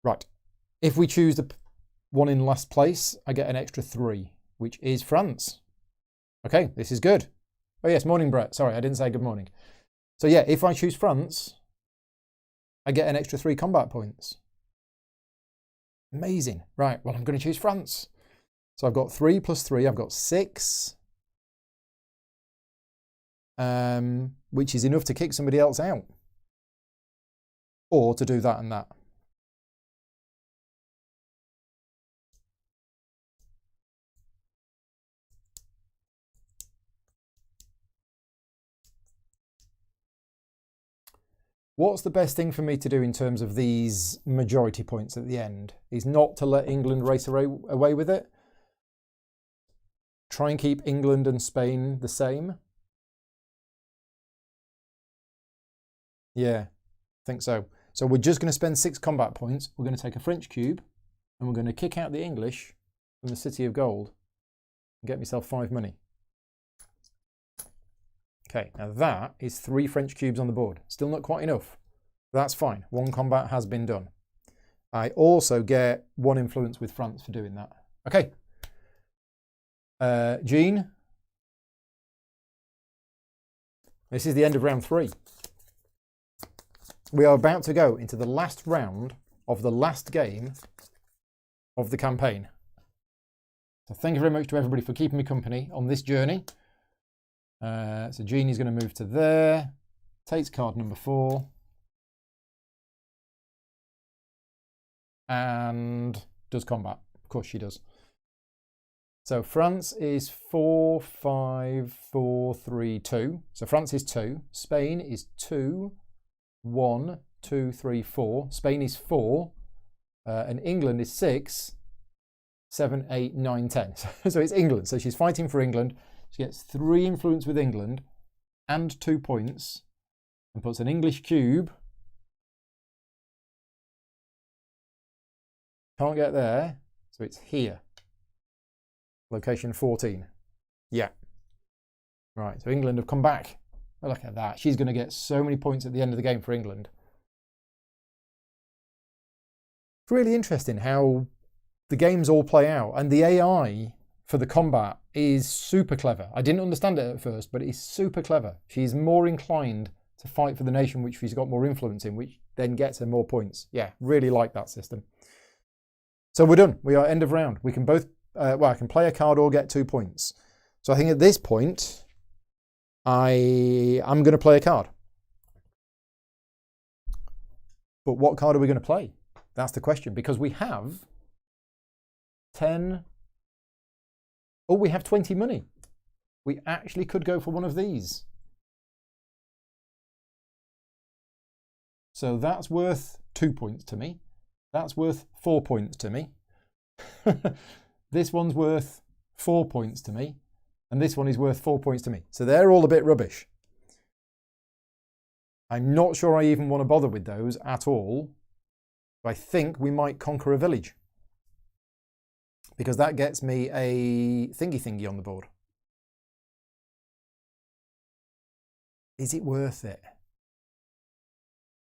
Right. If we choose the one in last place, I get an extra 3, which is France. Okay, this is good. Oh yes, morning, Brett. Sorry, I didn't say good morning. So yeah, if I choose France, I get an extra 3 combat points. Amazing. Right, well, I'm going to choose France. So I've got 3 plus 3, I've got 6. Which is enough to kick somebody else out. Or to do that and that. What's the best thing for me to do in terms of these majority points at the end? Is not to let England race away with it. Try and keep England and Spain the same. Yeah, I think so. So we're just going to spend 6 combat points. We're going to take a French cube and we're going to kick out the English from the City of Gold and get myself 5 money. Okay, now that is 3 French cubes on the board. Still not quite enough. That's fine. 1 combat has been done. I also get 1 influence with France for doing that. Okay. Jean. This is the end of round 3. We are about to go into the last round of the last game of the campaign. So thank you very much to everybody for keeping me company on this journey. So Jeannie's going to move to there, takes card number 4, and does combat. Of course she does. So France is 4, 5, 4, 3, 2. So France is 2. Spain is 2, 1, 2, 3, 4. Spain is 4. And England is 6, 7, 8, 9, 10. So it's England. So she's fighting for England. She gets 3 influence with England and 2 points and puts an English cube. Can't get there. So it's here. Location 14. Yeah. Right, so England have come back. Oh, look at that. She's going to get so many points at the end of the game for England. It's really interesting how the games all play out. And the AI for the combat is super clever. I didn't understand it at first, but it's super clever. She's more inclined to fight for the nation which she's got more influence in, which then gets her more points. Yeah, really like that system. So we're done. We are end of round. We can both... well, I can play a card or get 2 points. So I think at this point, I'm going to play a card. But what card are we going to play? That's the question. Because we have 10... Oh, we have 20 money. We actually could go for one of these. So that's worth 2 points to me. That's worth 4 points to me. This one's worth 4 points to me, and this one is worth 4 points to me. So they're all a bit rubbish. I'm not sure I even want to bother with those at all. I think we might conquer a village, because that gets me a thingy on the board. Is it worth it?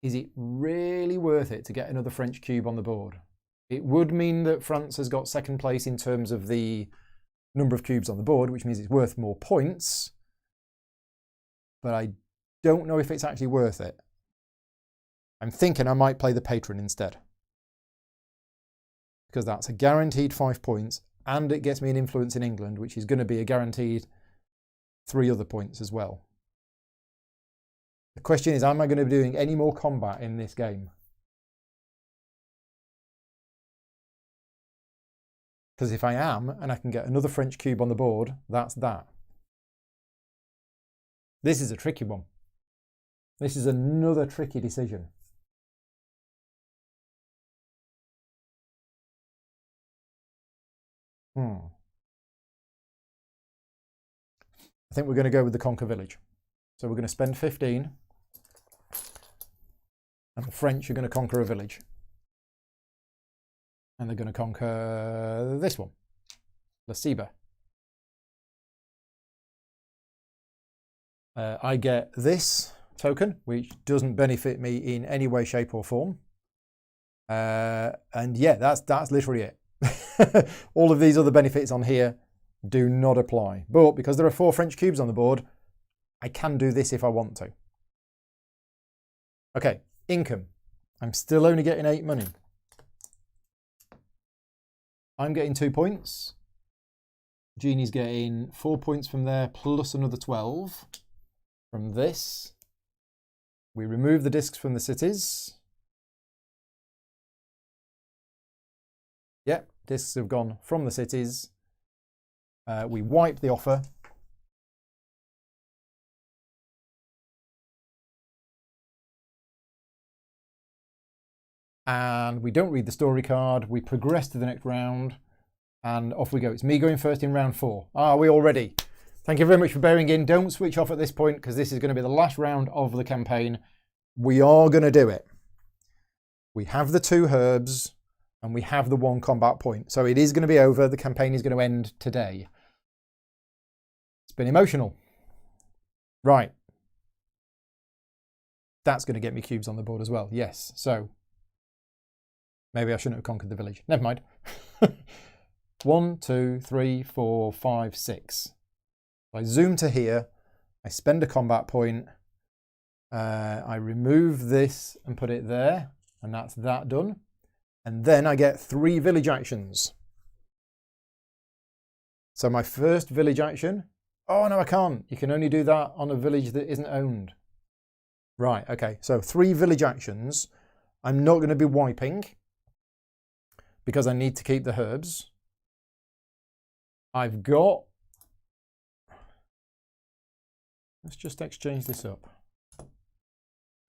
Is it really worth it to get another French cube on the board? It would mean that France has got second place in terms of the number of cubes on the board, which means it's worth more points. But I don't know if it's actually worth it. I'm thinking I might play the patron instead, because that's a guaranteed 5 points, and it gets me an influence in England, which is going to be a guaranteed 3 other points as well. The question is, am I going to be doing any more combat in this game? Because if I am, and I can get another French cube on the board, that's that. This is a tricky one. This is another tricky decision. I think we're going to go with the conquer village. So we're going to spend 15. And the French are going to conquer a village. And they're going to conquer this one, La Ceiba. I get this token, which doesn't benefit me in any way, shape or form. And yeah, that's literally it. All of these other benefits on here do not apply. But because there are 4 French cubes on the board, I can do this if I want to. Okay, income. I'm still only getting 8 money. I'm getting 2 points. Jeannie's getting 4 points from there, plus another 12 from this. We remove the discs from the cities. Yep, discs have gone from the cities. We wipe the offer. And we don't read the story card. We progress to the next round, and off we go. It's me going first in round 4. Are we all ready? Thank you very much for bearing in. Don't switch off at this point, because this is going to be the last round of the campaign. We are going to do it. We have the 2 herbs, and we have the 1 combat point. So it is going to be over. The campaign is going to end today. It's been emotional. Right. That's going to get me cubes on the board as well. Yes. So maybe I shouldn't have conquered the village. Never mind. 1, 2, 3, 4, 5, 6. I zoom to here. I spend a combat point. I remove this and put it there, and that's that done. And then I get 3 village actions. So my first village action, oh no, I can't. You can only do that on a village that isn't owned. Right, okay, so 3 village actions. I'm not going to be wiping because I need to keep the herbs. I've got, let's just exchange this up.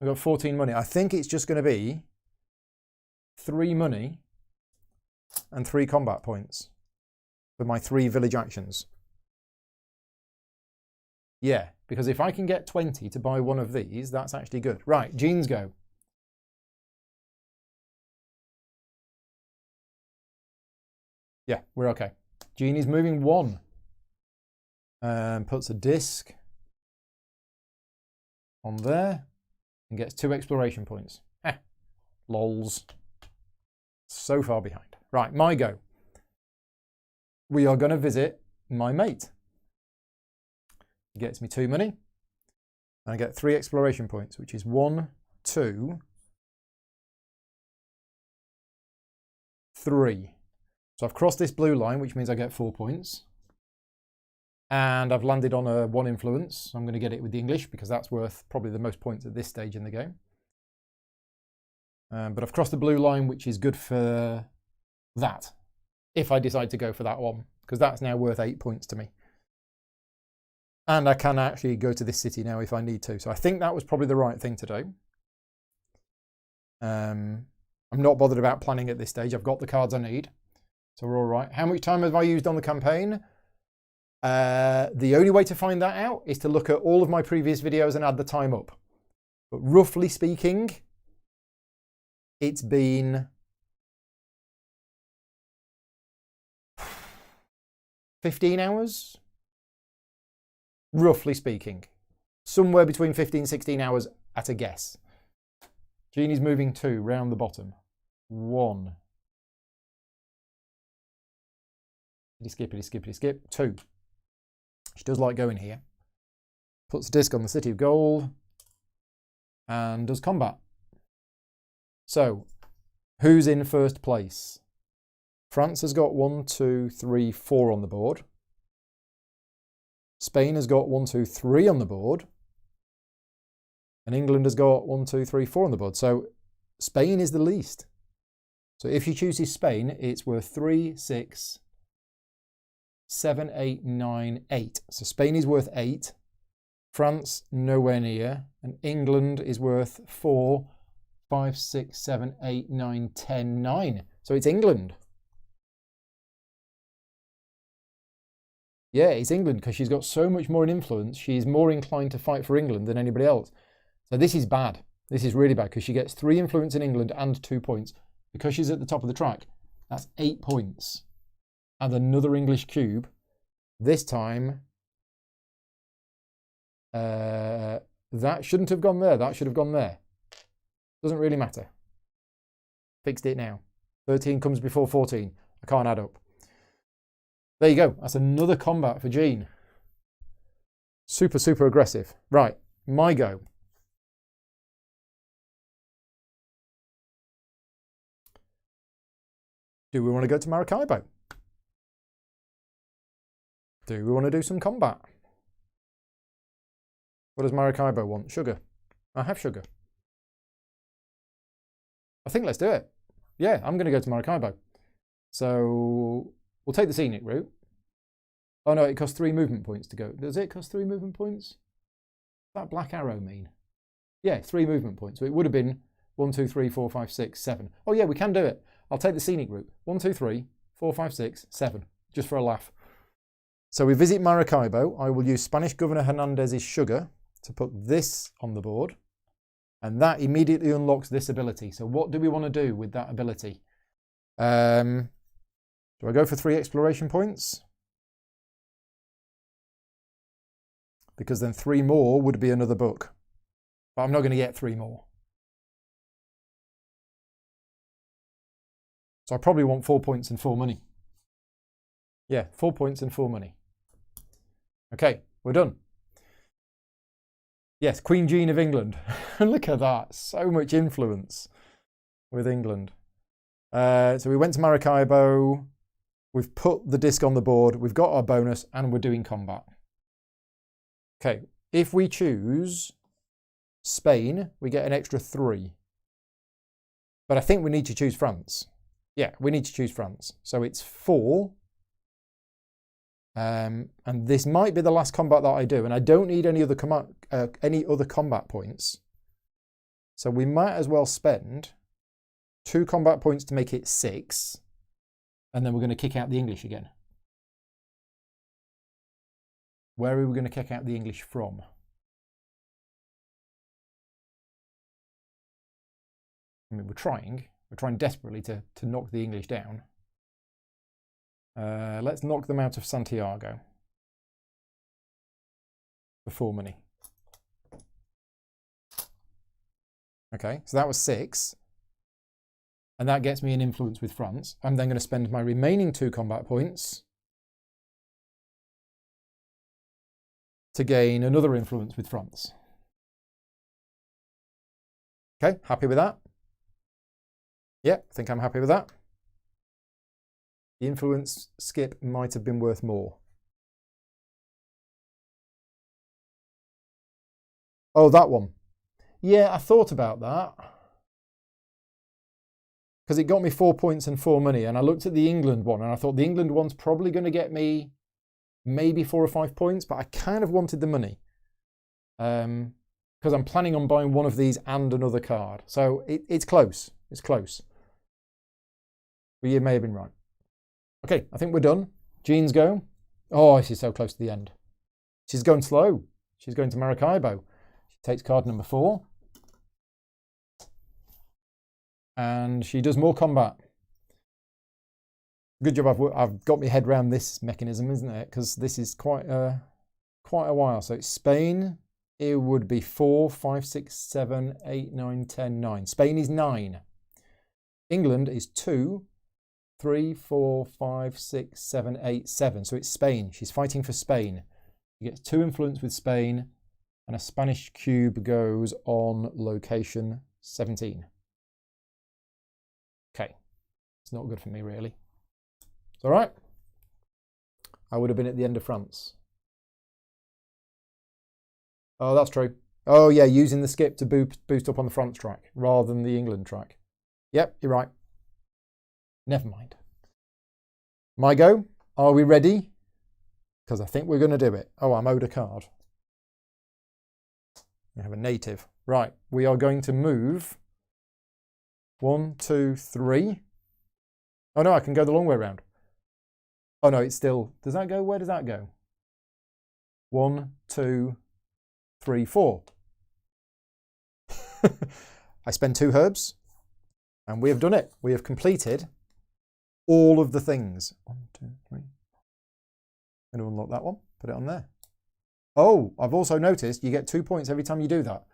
I've got 14 money. I think it's just going to be 3 money and 3 combat points for my 3 village actions. Yeah, because if I can get 20 to buy one of these, that's actually good. Right, Jean's go. Yeah, we're okay. Jean is moving 1. Puts a disc on there and gets 2 exploration points. Lols. So far behind. Right, my go. We are going to visit my mate. He gets me 2 money. And I get 3 exploration points, which is 1, 2, 3. So I've crossed this blue line, which means I get 4 points. And I've landed on a 1 influence. I'm going to get it with the English because that's worth probably the most points at this stage in the game. But I've crossed the blue line, which is good for that, if I decide to go for that one, because that's now worth 8 points to me. And I can actually go to this city now if I need to. So I think that was probably the right thing to do. I'm not bothered about planning at this stage. I've got the cards I need. So we're all right. How much time have I used on the campaign? The only way to find that out is to look at all of my previous videos and add the time up. But roughly speaking, it's been 15 hours, roughly speaking. Somewhere between 15 and 16 hours at a guess. Jeannie's moving 2 round the bottom. 1. Skippity, skippity, skip. 2. She does like going here. Puts a disc on the City of Gold and does combat. So, who's in first place? France has got 1, 2, 3, 4 on the board. Spain has got 1, 2, 3 on the board. And England has got 1, 2, 3, 4 on the board. So, Spain is the least. So, if you chooses Spain, it's worth 3, 6, 7, 8, 9, 8. So, Spain is worth 8. France, nowhere near. And England is worth 4, 5, 6, 7, 8, 9, 10, 9. So it's England. Yeah, it's England because she's got so much more influence. She's more inclined to fight for England than anybody else. So this is bad. This is really bad because she gets 3 influence in England and 2 points. Because she's at the top of the track, that's 8 points. And another English cube. This time, that shouldn't have gone there. That should have gone there. Doesn't really matter. Fixed it now. 13 comes before 14. I can't add up. There you go. That's another combat for Jean. Super, super aggressive. Right. My go. Do we want to go to Maracaibo? Do we want to do some combat? What does Maracaibo want? Sugar. I have sugar. I think let's do it. Yeah, I'm going to go to Maracaibo. So we'll take the scenic route. Oh no, it costs 3 movement points to go. Does it cost 3 movement points? Does that black arrow mean? Yeah, 3 movement points. So it would have been 1, 2, 3, 4, 5, 6, 7. Oh yeah, we can do it. I'll take the scenic route. 1, 2, 3, 4, 5, 6, 7. Just for a laugh. So we visit Maracaibo. I will use Spanish Governor Hernandez's sugar to put this on the board. And that immediately unlocks this ability. So what do we want to do with that ability? Do I go for 3 exploration points? Because then 3 more would be another book. But I'm not going to get 3 more. So I probably want 4 points and 4 money. Yeah, 4 points and 4 money. Okay, we're done. Yes, Queen Jean of England. Look at that. So much influence with England. So we went to Maracaibo. We've put the disc on the board. We've got our bonus and we're doing combat. Okay, if we choose Spain, we get an extra 3. But I think we need to choose France. Yeah, we need to choose France. So it's 4. And this might be the last combat that I do, and I don't need any other combat points. So we might as well spend 2 combat points to make it 6, and then we're going to kick out the English again. Where are we going to kick out the English from? I mean, we're trying desperately to knock the English down. Let's knock them out of Santiago for 4 money. Okay, so that was 6. And that gets me an influence with France. I'm then going to spend my remaining 2 combat points to gain another influence with France. Okay, happy with that? Yeah, I think I'm happy with that. The influence skip might have been worth more. Oh, that one. Yeah, I thought about that. Because it got me 4 points and 4 money. And I looked at the England one and I thought the England one's probably going to get me maybe 4 or 5 points. But I kind of wanted the money. Because I'm planning on buying one of these and another card. So it's close. It's close. But you may have been right. Okay, I think we're done. Jean's go. Oh, she's so close to the end. She's going slow. She's going to Maracaibo. She takes card number 4. And she does more combat. Good job I've got my head around this mechanism, isn't it? Because this is quite a while. So it's Spain. It would be 4, 5, 6, 7, 8, 9, 10, 9. Spain is 9. England is 2. 3, 4, 5, 6, 7, 8, 7. So it's Spain. She's fighting for Spain. She gets 2 influence with Spain, and a Spanish cube goes on location 17. Okay. It's not good for me, really. It's all right. I would have been at the end of France. Oh, that's true. Oh, yeah, using the skip to boost up on the France track rather than the England track. Yep, you're right. Never mind. My go. Are we ready? Because I think we're going to do it. Oh, I'm owed a card. We have a native. Right, we are going to move 1, 2, 3. Oh no, I can go the long way around. Oh no, it's still... Does that go? Where does that go? 1, 2, 3, 4. I spend 2 herbs. And we have done it. We have completed all of the things. 1, 2, 3. I'm going to unlock that one. Put it on there. Oh, I've also noticed you get 2 points every time you do that.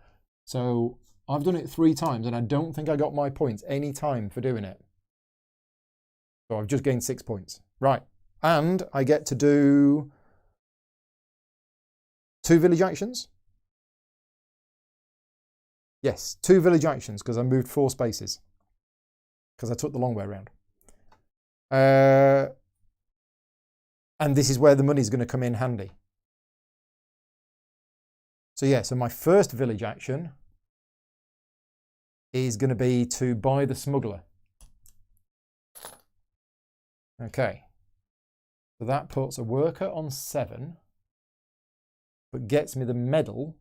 So I've done it 3 times and I don't think I got my points any time for doing it. So I've just gained 6 points. Right. And I get to do 2 village actions. Yes, 2 village actions because I moved 4 spaces. Because I took the long way around. And this is where the money is going to come in handy. So yeah, so my first village action is going to be to buy the smuggler. Okay. So that puts a worker on 7, but gets me the medal.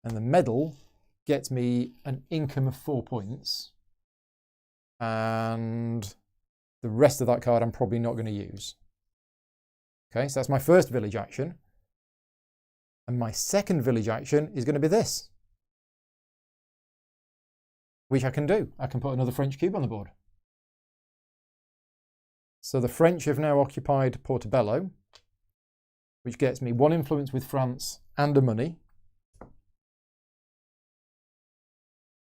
And the medal gets me an income of 4 points. And the rest of that card I'm probably not going to use. Okay, so that's my first village action. And my second village action is going to be this. Which I can do. I can put another French cube on the board. So the French have now occupied Portobello, which gets me 1 influence with France and a money.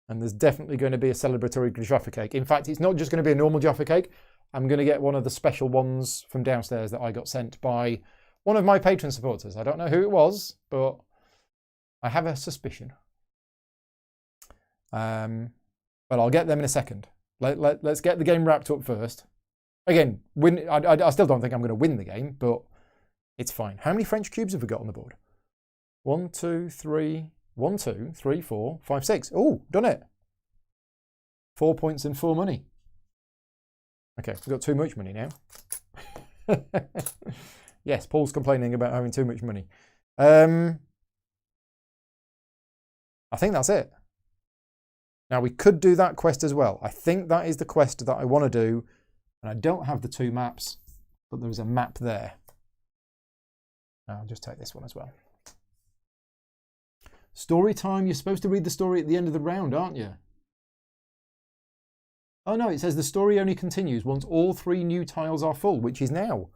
And there's definitely going to be a celebratory Jaffa cake. In fact, it's not just going to be a normal Jaffa cake. I'm going to get one of the special ones from downstairs that I got sent by one of my patron supporters. I don't know who it was, but I have a suspicion. But I'll get them in a second. Let's get the game wrapped up first. Again, I still don't think I'm going to win the game, but it's fine. How many French cubes have we got on the board? 1, 2, 3, 1, 2, 3, 4, 5, 6. Oh, done it. 4 points and 4 money. Okay, we've got too much money now. Yes, Paul's complaining about having too much money. I think that's it. Now, we could do that quest as well. I think that is the quest that I want to do. And I don't have the 2 maps, but there's a map there. I'll just take this one as well. Story time. You're supposed to read the story at the end of the round, aren't you? Oh no, it says the story only continues once all 3 new tiles are full, which is now.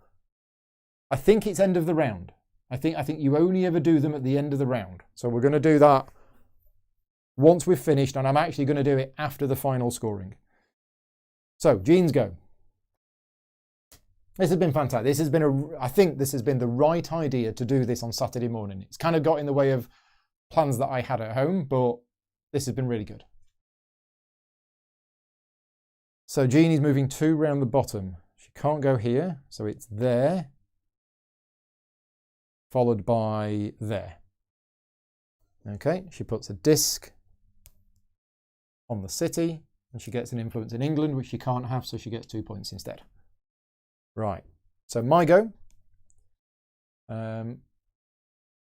I think it's end of the round. I think you only ever do them at the end of the round. So we're going to do that once we've finished, and I'm actually going to do it after the final scoring. So, Jean's go. This has been fantastic. This has been I think this has been the right idea to do this on Saturday morning. It's kind of got in the way of plans that I had at home, but this has been really good. So Jean is moving 2 round the bottom. She can't go here, so it's there, followed by there. Okay, she puts a disc on the city, and she gets an influence in England, which she can't have, so she gets 2 points instead. Right, so my go.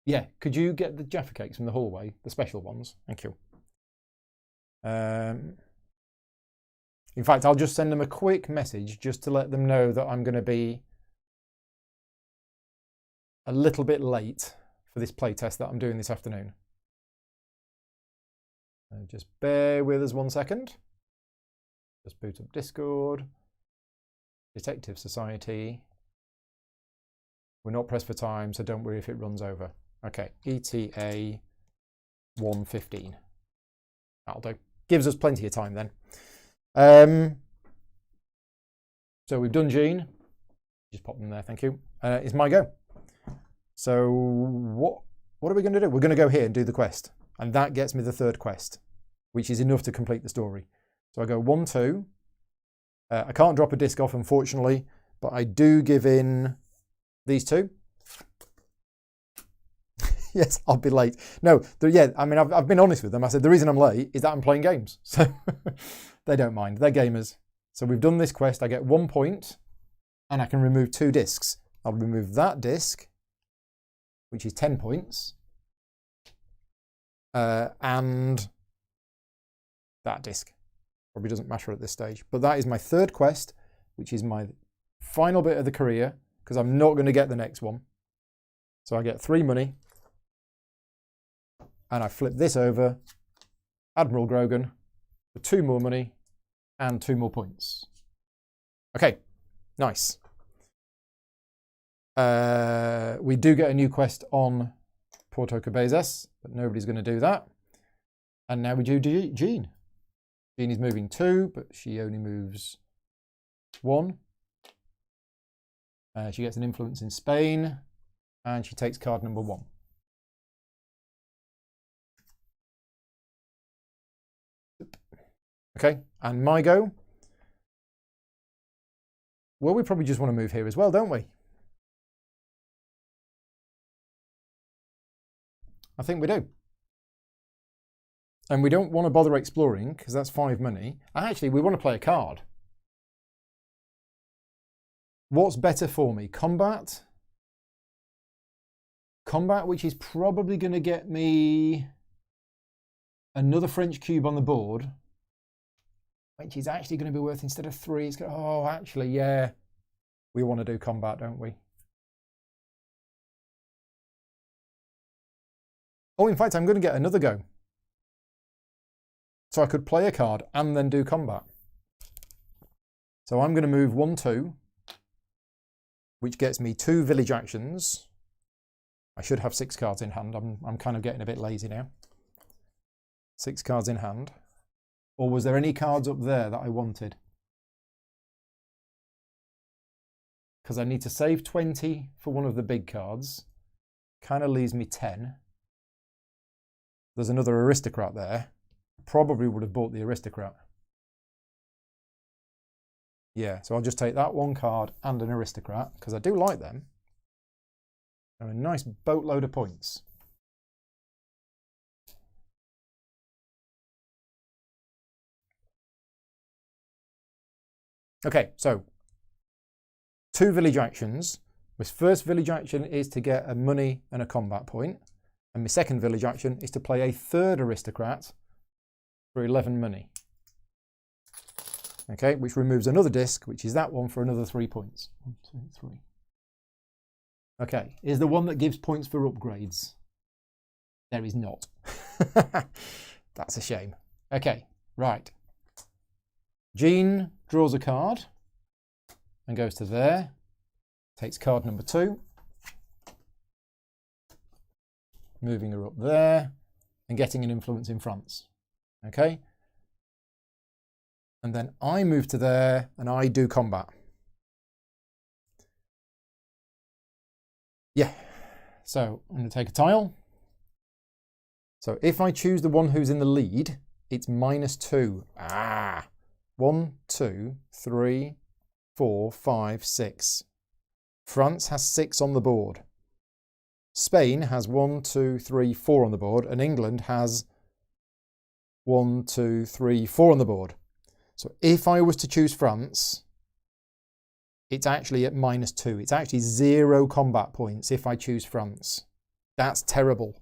Yeah, could you get the Jaffa cakes from the hallway, the special ones? Thank you. In fact, I'll just send them a quick message just to let them know that I'm going to be a little bit late for this playtest that I'm doing this afternoon. Just bear with us 1 second. Just boot up Discord. Detective Society. We're not pressed for time, so don't worry if it runs over. Okay, ETA 1:15. That'll do. Gives us plenty of time then. So we've done Jean. Just pop them there, thank you. It's my go. So what are we going to do? We're going to go here and do the quest. And that gets me the 3rd quest, which is enough to complete the story. So I go 1, 2. I can't drop a disc off, unfortunately, but I do give in these 2. Yes, I'll be late. No, yeah, I mean, I've been honest with them. I said the reason I'm late is that I'm playing games. So they don't mind. They're gamers. So we've done this quest. I get 1 point, and I can remove 2 discs. I'll remove that disc, which is 10 points, and that disc. Probably doesn't matter at this stage. But that is my 3rd quest, which is my final bit of the career, because I'm not going to get the next one. So I get 3 money. And I flip this over, Admiral Grogan, for 2 more money and 2 more points. Okay, nice. We do get a new quest on Porto Cabezas, but nobody's going to do that. And now we do Jean. Jean is moving 2, but she only moves 1. She gets an influence in Spain, and she takes card number 1. Okay, and my go. Well, we probably just want to move here as well, don't we? I think we do. And we don't want to bother exploring, because that's 5 money. Actually, we want to play a card. What's better for me? Combat? Combat, which is probably going to get me another French cube on the board, which is actually going to be worth, instead of 3, it's going to, oh, actually, yeah, we want to do combat, don't we? Oh, in fact, I'm going to get another go. So I could play a card and then do combat. So I'm going to move 1, 2, which gets me 2 village actions. I should have 6 cards in hand. I'm kind of getting a bit lazy now. 6 cards in hand. Or was there any cards up there that I wanted? Because I need to save 20 for one of the big cards. Kind of leaves me 10. There's another aristocrat there. Probably would have bought the aristocrat. Yeah, so I'll just take that one card and an aristocrat, because I do like them. And a nice boatload of points. Okay, so 2 village actions. My first village action is to get a money and a combat point. And my second village action is to play a third aristocrat for 11 money. Okay, which removes another disc, which is that one for another 3 points. 1, 2, 3. Okay, is the one that gives points for upgrades? There is not. That's a shame. Okay, right. Jean draws a card and goes to there. Takes card number 2. Moving her up there and getting an influence in France. Okay. And then I move to there and I do combat. Yeah. So I'm going to take a tile. So if I choose the one who's in the lead, it's -2. Ah. 1, 2, 3, 4, 5, 6. France has 6 on the board. Spain has 1, 2, 3, 4 on the board, and England has 1, 2, 3, 4 on the board. So if I was to choose France, it's actually at -2. It's actually 0 combat points if I choose France. That's terrible.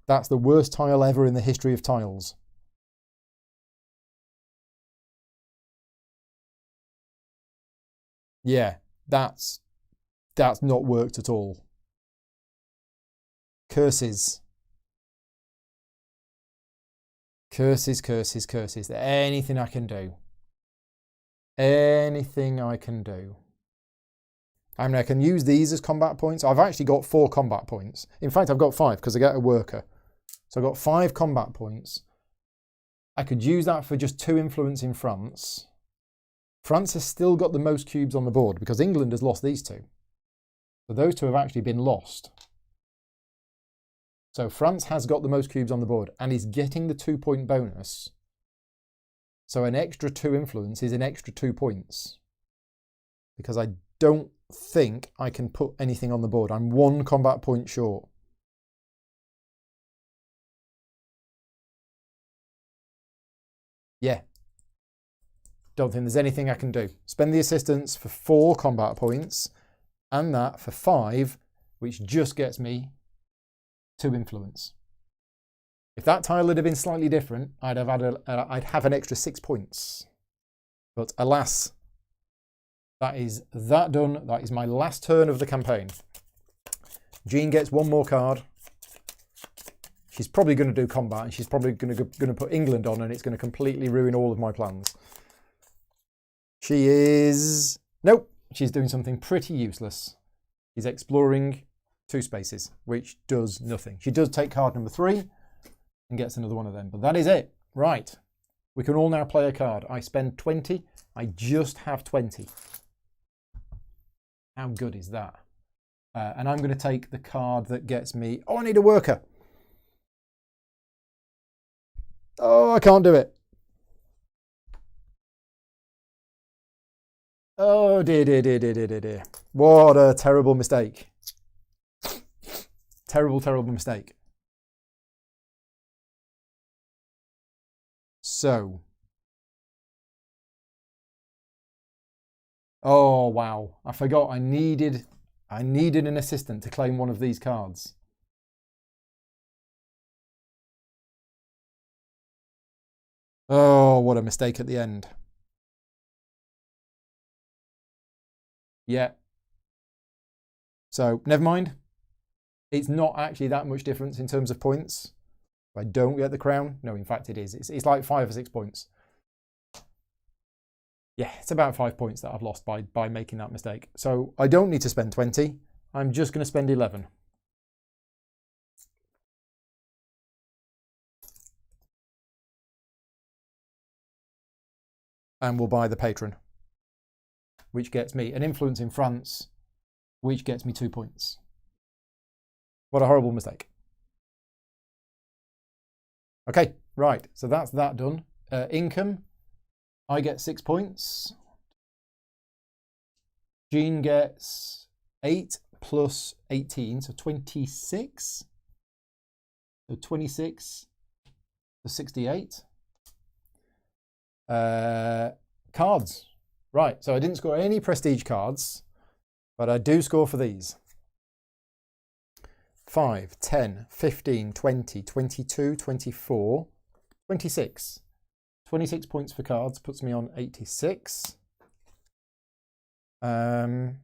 That's the worst tile ever in the history of tiles. Yeah, that's not worked at all. Curses. Curses, curses, curses. Anything I can do. Anything I can do. I mean, I can use these as combat points. I've actually got 4 combat points. In fact, I've got 5 because I get a worker. So I've got 5 combat points. I could use that for just 2 influence in France. France has still got the most cubes on the board because England has lost these 2. So those 2 have actually been lost. So France has got the most cubes on the board and is getting the 2-point bonus. So an extra 2 influence is an extra 2 points. Because I don't think I can put anything on the board. I'm 1 combat point short. Yeah. Don't think there's anything I can do. Spend the assistance for 4 combat points and that for 5, which just gets me 2 influence. If that tile had been slightly different, I'd have an extra 6 points. But alas, that is that done. That is my last turn of the campaign. Jean gets 1 more card. She's probably going to do combat and she's probably going to put England on and it's going to completely ruin all of my plans. She is... Nope, she's doing something pretty useless. She's exploring 2 spaces, which does nothing. She does take card number 3 and gets another one of them, but that is it. Right, we can all now play a card. I spend 20, I just have 20. How good is that? And I'm going to take the card that gets me... Oh, I need a worker. Oh, I can't do it. Oh, dear, dear, dear, dear, dear, dear. What a terrible mistake. Terrible, terrible mistake. So. Oh, wow. I forgot I needed an assistant to claim one of these cards. Oh, what a mistake at the end. Yeah. So, never mind. It's not actually that much difference in terms of points. If I don't get the crown, no, in fact it is. It's like 5 or 6 points. Yeah, it's about 5 points that I've lost by making that mistake. So I don't need to spend 20. I'm just going to spend 11. And we'll buy the patron, which gets me an influence in France, which gets me 2 points. What a horrible mistake. Okay, right. So that's that done. Income, I get 6 points. Jean gets 8 plus 18, so 26. So 26 to 68. Cards. Right, so I didn't score any prestige cards, but I do score for these. 5, 10, 15, 20, 22, 24, 26. 26 points for cards puts me on 86. And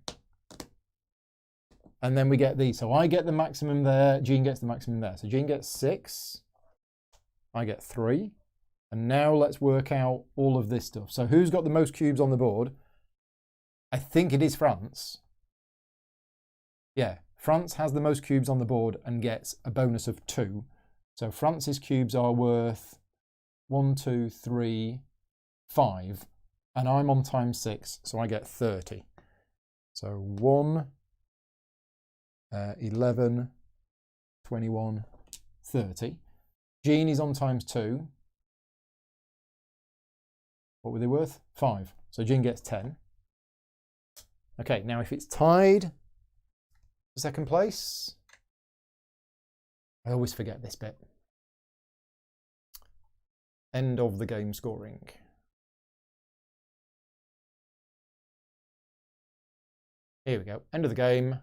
then we get these. So I get the maximum there, Jean gets the maximum there. So Jean gets 6, I get 3. And now let's work out all of this stuff. So who's got the most cubes on the board? I think it is France. Yeah, France has the most cubes on the board and gets a bonus of 2. So France's cubes are worth 1, 2, 3, 5. And I'm on times 6, so I get 30. So 1, 11, 21, 30. Jean is on times 2. What were they worth? 5. So Jean gets 10. Okay, now if it's tied for second place, I always forget this bit. End of the game scoring. Here we go. End of the game.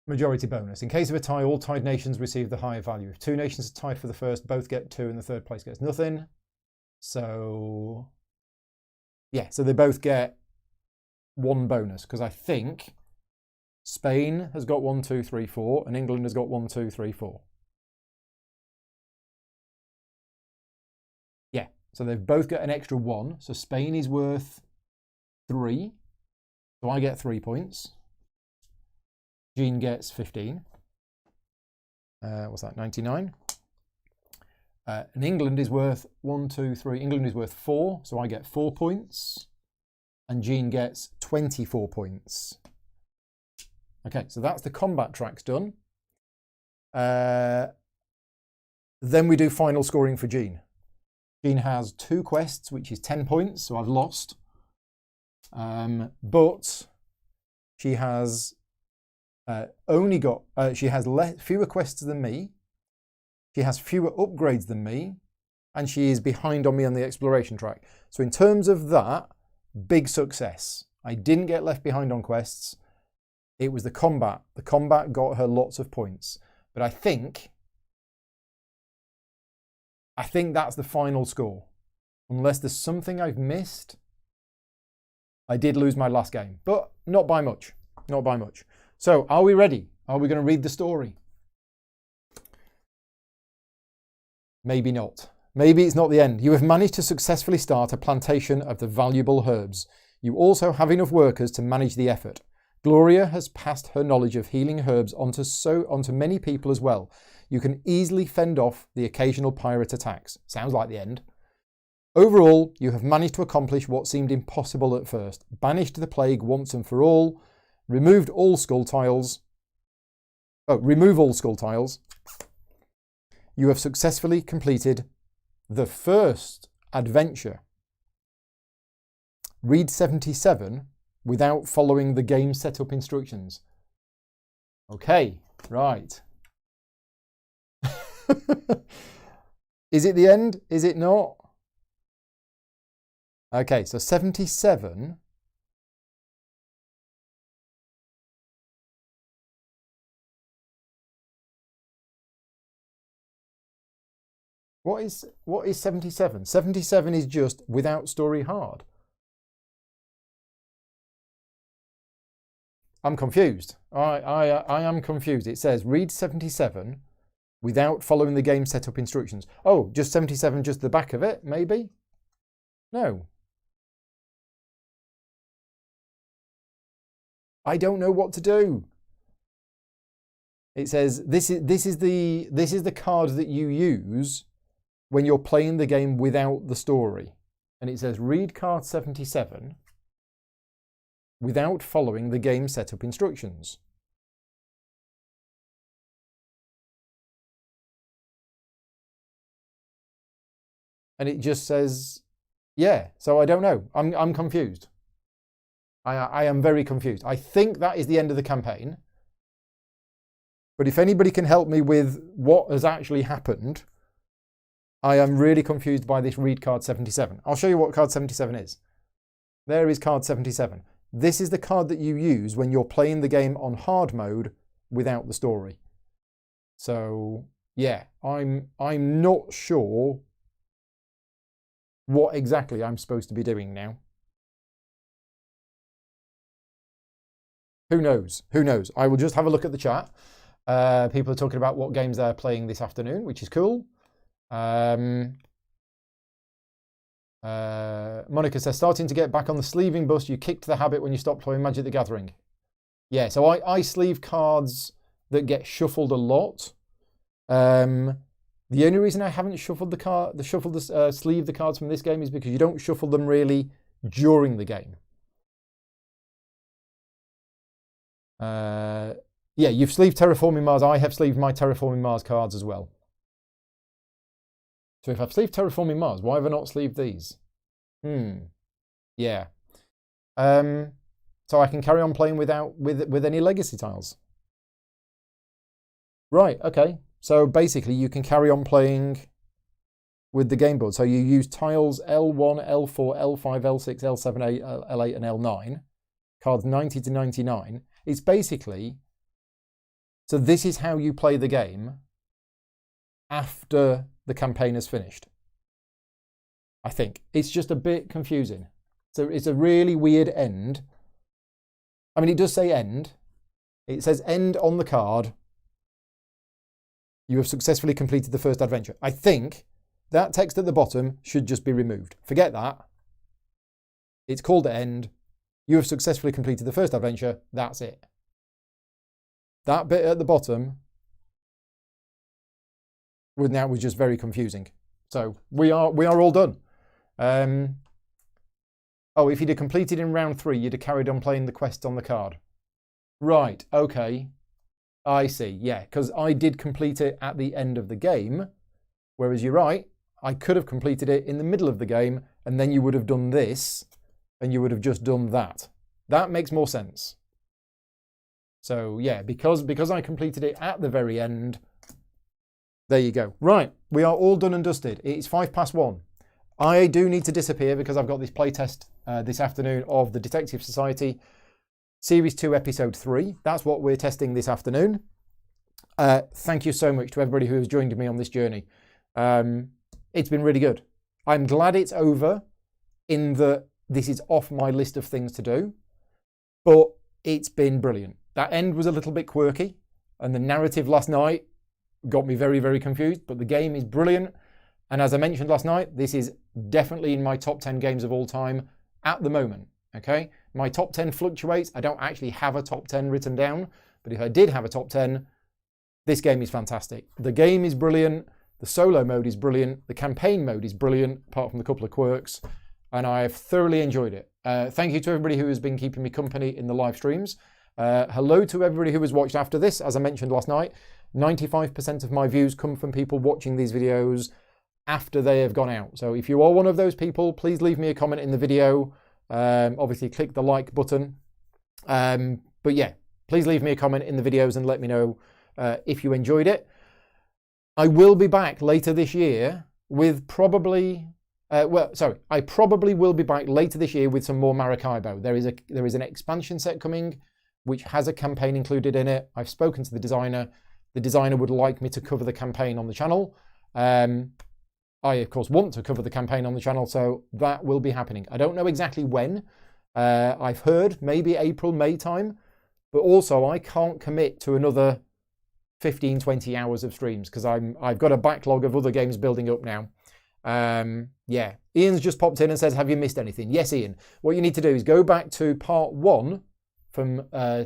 Majority bonus. In case of a tie, all tied nations receive the higher value. If 2 nations are tied for the first, both get 2 and the third place gets nothing. So, yeah, so they both get 1 bonus because I think Spain has got 1, 2, 3, 4 and England has got 1, 2, 3, 4. Yeah, so they've both got an extra 1. So Spain is worth 3. So I get 3 points. Jean gets 15. What's that, 99? And England is worth 1, 2, 3. England is worth 4, so I get 4 points. And Jean gets 24 points. Okay, so that's the combat tracks done. Then we do final scoring for Jean. Jean has 2 quests, which is 10 points, so I've lost. But she has she has fewer quests than me. She has fewer upgrades than me, and she is behind on me on the exploration track. So in terms of that, big success. I didn't get left behind on quests. It was the combat. The combat got her lots of points. But I think that's the final score. Unless there's something I've missed. I did lose my last game, but not by much. Not by much. So are we ready? Are we going to read the story? Maybe not. Maybe it's not the end. You have managed to successfully start a plantation of the valuable herbs. You also have enough workers to manage the effort. Gloria has passed her knowledge of healing herbs onto many people as well. You can easily fend off the occasional pirate attacks. Sounds like the end. Overall, you have managed to accomplish what seemed impossible at first. Banished the plague once and for all. Remove all skull tiles. You have successfully completed the first adventure. Read 77 without following the game setup instructions. Okay, right. Is it the end? Is it not? Okay, so 77. What is 77? 77 is just without story hard. I'm confused. I am confused. It says read 77 without following the game setup instructions. Oh, just 77, just the back of it, maybe? No. I don't know what to do. It says this is the card that you use when you're playing the game without the story. And it says read card 77 without following the game setup instructions. and it just says, yeah. So I don't know. I'm confused. I am very confused. I think that is the end of the campaign. But if anybody can help me with what has actually happened, I am really confused by this read card 77. I'll show you what card 77 is. There is card 77. This is the card that you use when you're playing the game on hard mode without the story. So yeah, I'm not sure what exactly I'm supposed to be doing now. Who knows? Who knows? I will just have a look at the chat. People are talking about what games they're playing this afternoon, which is cool. Monica says, starting to get back on the sleeving bus. You kicked the habit when you stopped playing Magic the Gathering. Yeah, so I sleeve cards that get shuffled a lot. The only reason I haven't shuffled sleeve the cards from this game is because you don't shuffle them really during the game. Yeah, you've sleeved Terraforming Mars. I have sleeved my Terraforming Mars cards as well. So if I've sleeved Terraforming Mars, why have I not sleeved these? Yeah. So I can carry on playing with any legacy tiles. Right, okay. So basically you can carry on playing with the game board. So you use tiles L1, L4, L5, L6, L7, L8 and L9. Cards 90 to 99. It's basically, so this is how you play the game after the campaign is finished. I think. It's just a bit confusing. So it's a really weird end. I mean, it does say end. It says end on the card. You have successfully completed the first adventure. I think that text at the bottom should just be removed. Forget that. It's called end. You have successfully completed the first adventure. That's it. That bit at the bottom was just very confusing. So we are all done. Oh, if you'd have completed in round 3, you'd have carried on playing the quest on the card. Right, okay. I see, yeah, because I did complete it at the end of the game, whereas you're right, I could have completed it in the middle of the game, and then you would have done this, and you would have just done that. That makes more sense. So yeah, because I completed it at the very end, there you go. Right, we are all done and dusted. It's 1:05. I do need to disappear because I've got this playtest this afternoon of the Detective Society Series 2, Episode 3. That's what we're testing this afternoon. Thank you so much to everybody who has joined me on this journey. It's been really good. I'm glad it's over in that this is off my list of things to do, but it's been brilliant. That end was a little bit quirky, and the narrative last night got me very, very confused, but the game is brilliant. And as I mentioned last night, this is definitely in my top 10 games of all time at the moment. Okay, my top 10 fluctuates. I don't actually have a top 10 written down, but if I did have a top 10, this game is fantastic. The game is brilliant. The solo mode is brilliant. The campaign mode is brilliant, apart from the couple of quirks, and I have thoroughly enjoyed it. Thank you to everybody who has been keeping me company in the live streams. Hello to everybody who has watched after this. As I mentioned last night, 95% of my views come from people watching these videos after they have gone out. So if you are one of those people, please leave me a comment in the video. Obviously click the like button. But yeah, please leave me a comment in the videos and let me know if you enjoyed it. I will be back later this year with probably, I probably will be back later this year with some more Maracaibo. There is an expansion set coming which has a campaign included in it. I've spoken to the designer. The designer would like me to cover the campaign on the channel. I, of course, want to cover the campaign on the channel, so that will be happening. I don't know exactly when. I've heard maybe April, May time, but also I can't commit to another 15, 20 hours of streams because I've got a backlog of other games building up now. Yeah, Ian's just popped in and says, have you missed anything? Yes, Ian. What you need to do is go back to part 1 from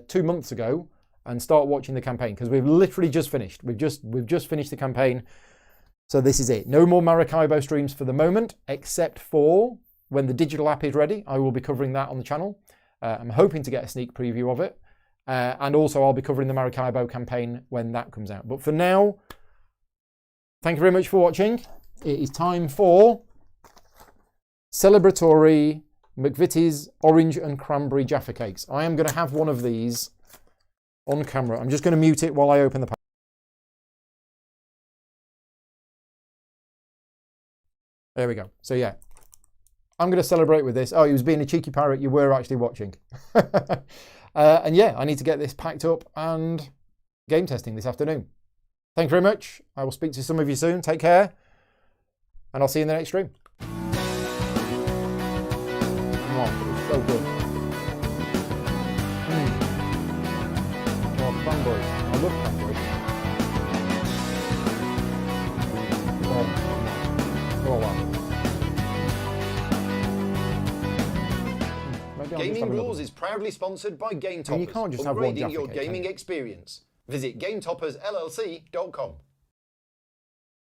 2 months ago and start watching the campaign because we've literally just finished. We've just finished the campaign. So this is it. No more Maracaibo streams for the moment, except for when the digital app is ready. I will be covering that on the channel. I'm hoping to get a sneak preview of it. And also I'll be covering the Maracaibo campaign when that comes out. But for now, thank you very much for watching. It is time for celebratory McVitie's orange and cranberry Jaffa cakes. I am going to have one of these on camera. I'm just going to mute it while I open the pack. There we go. So yeah, I'm going to celebrate with this. Oh, he was being a cheeky pirate. You were actually watching. And yeah, I need to get this packed up and game testing this afternoon. Thank you very much. I will speak to some of you soon. Take care. And I'll see you in the next stream. Come on, it's so good. Oh, cranberry. I love cranberry. Oh, wow. Gaming Rules is proudly sponsored by Game Toppers, you can't just have one upgrading your Jaffa cake, gaming experience. Visit GameToppersLLC.com.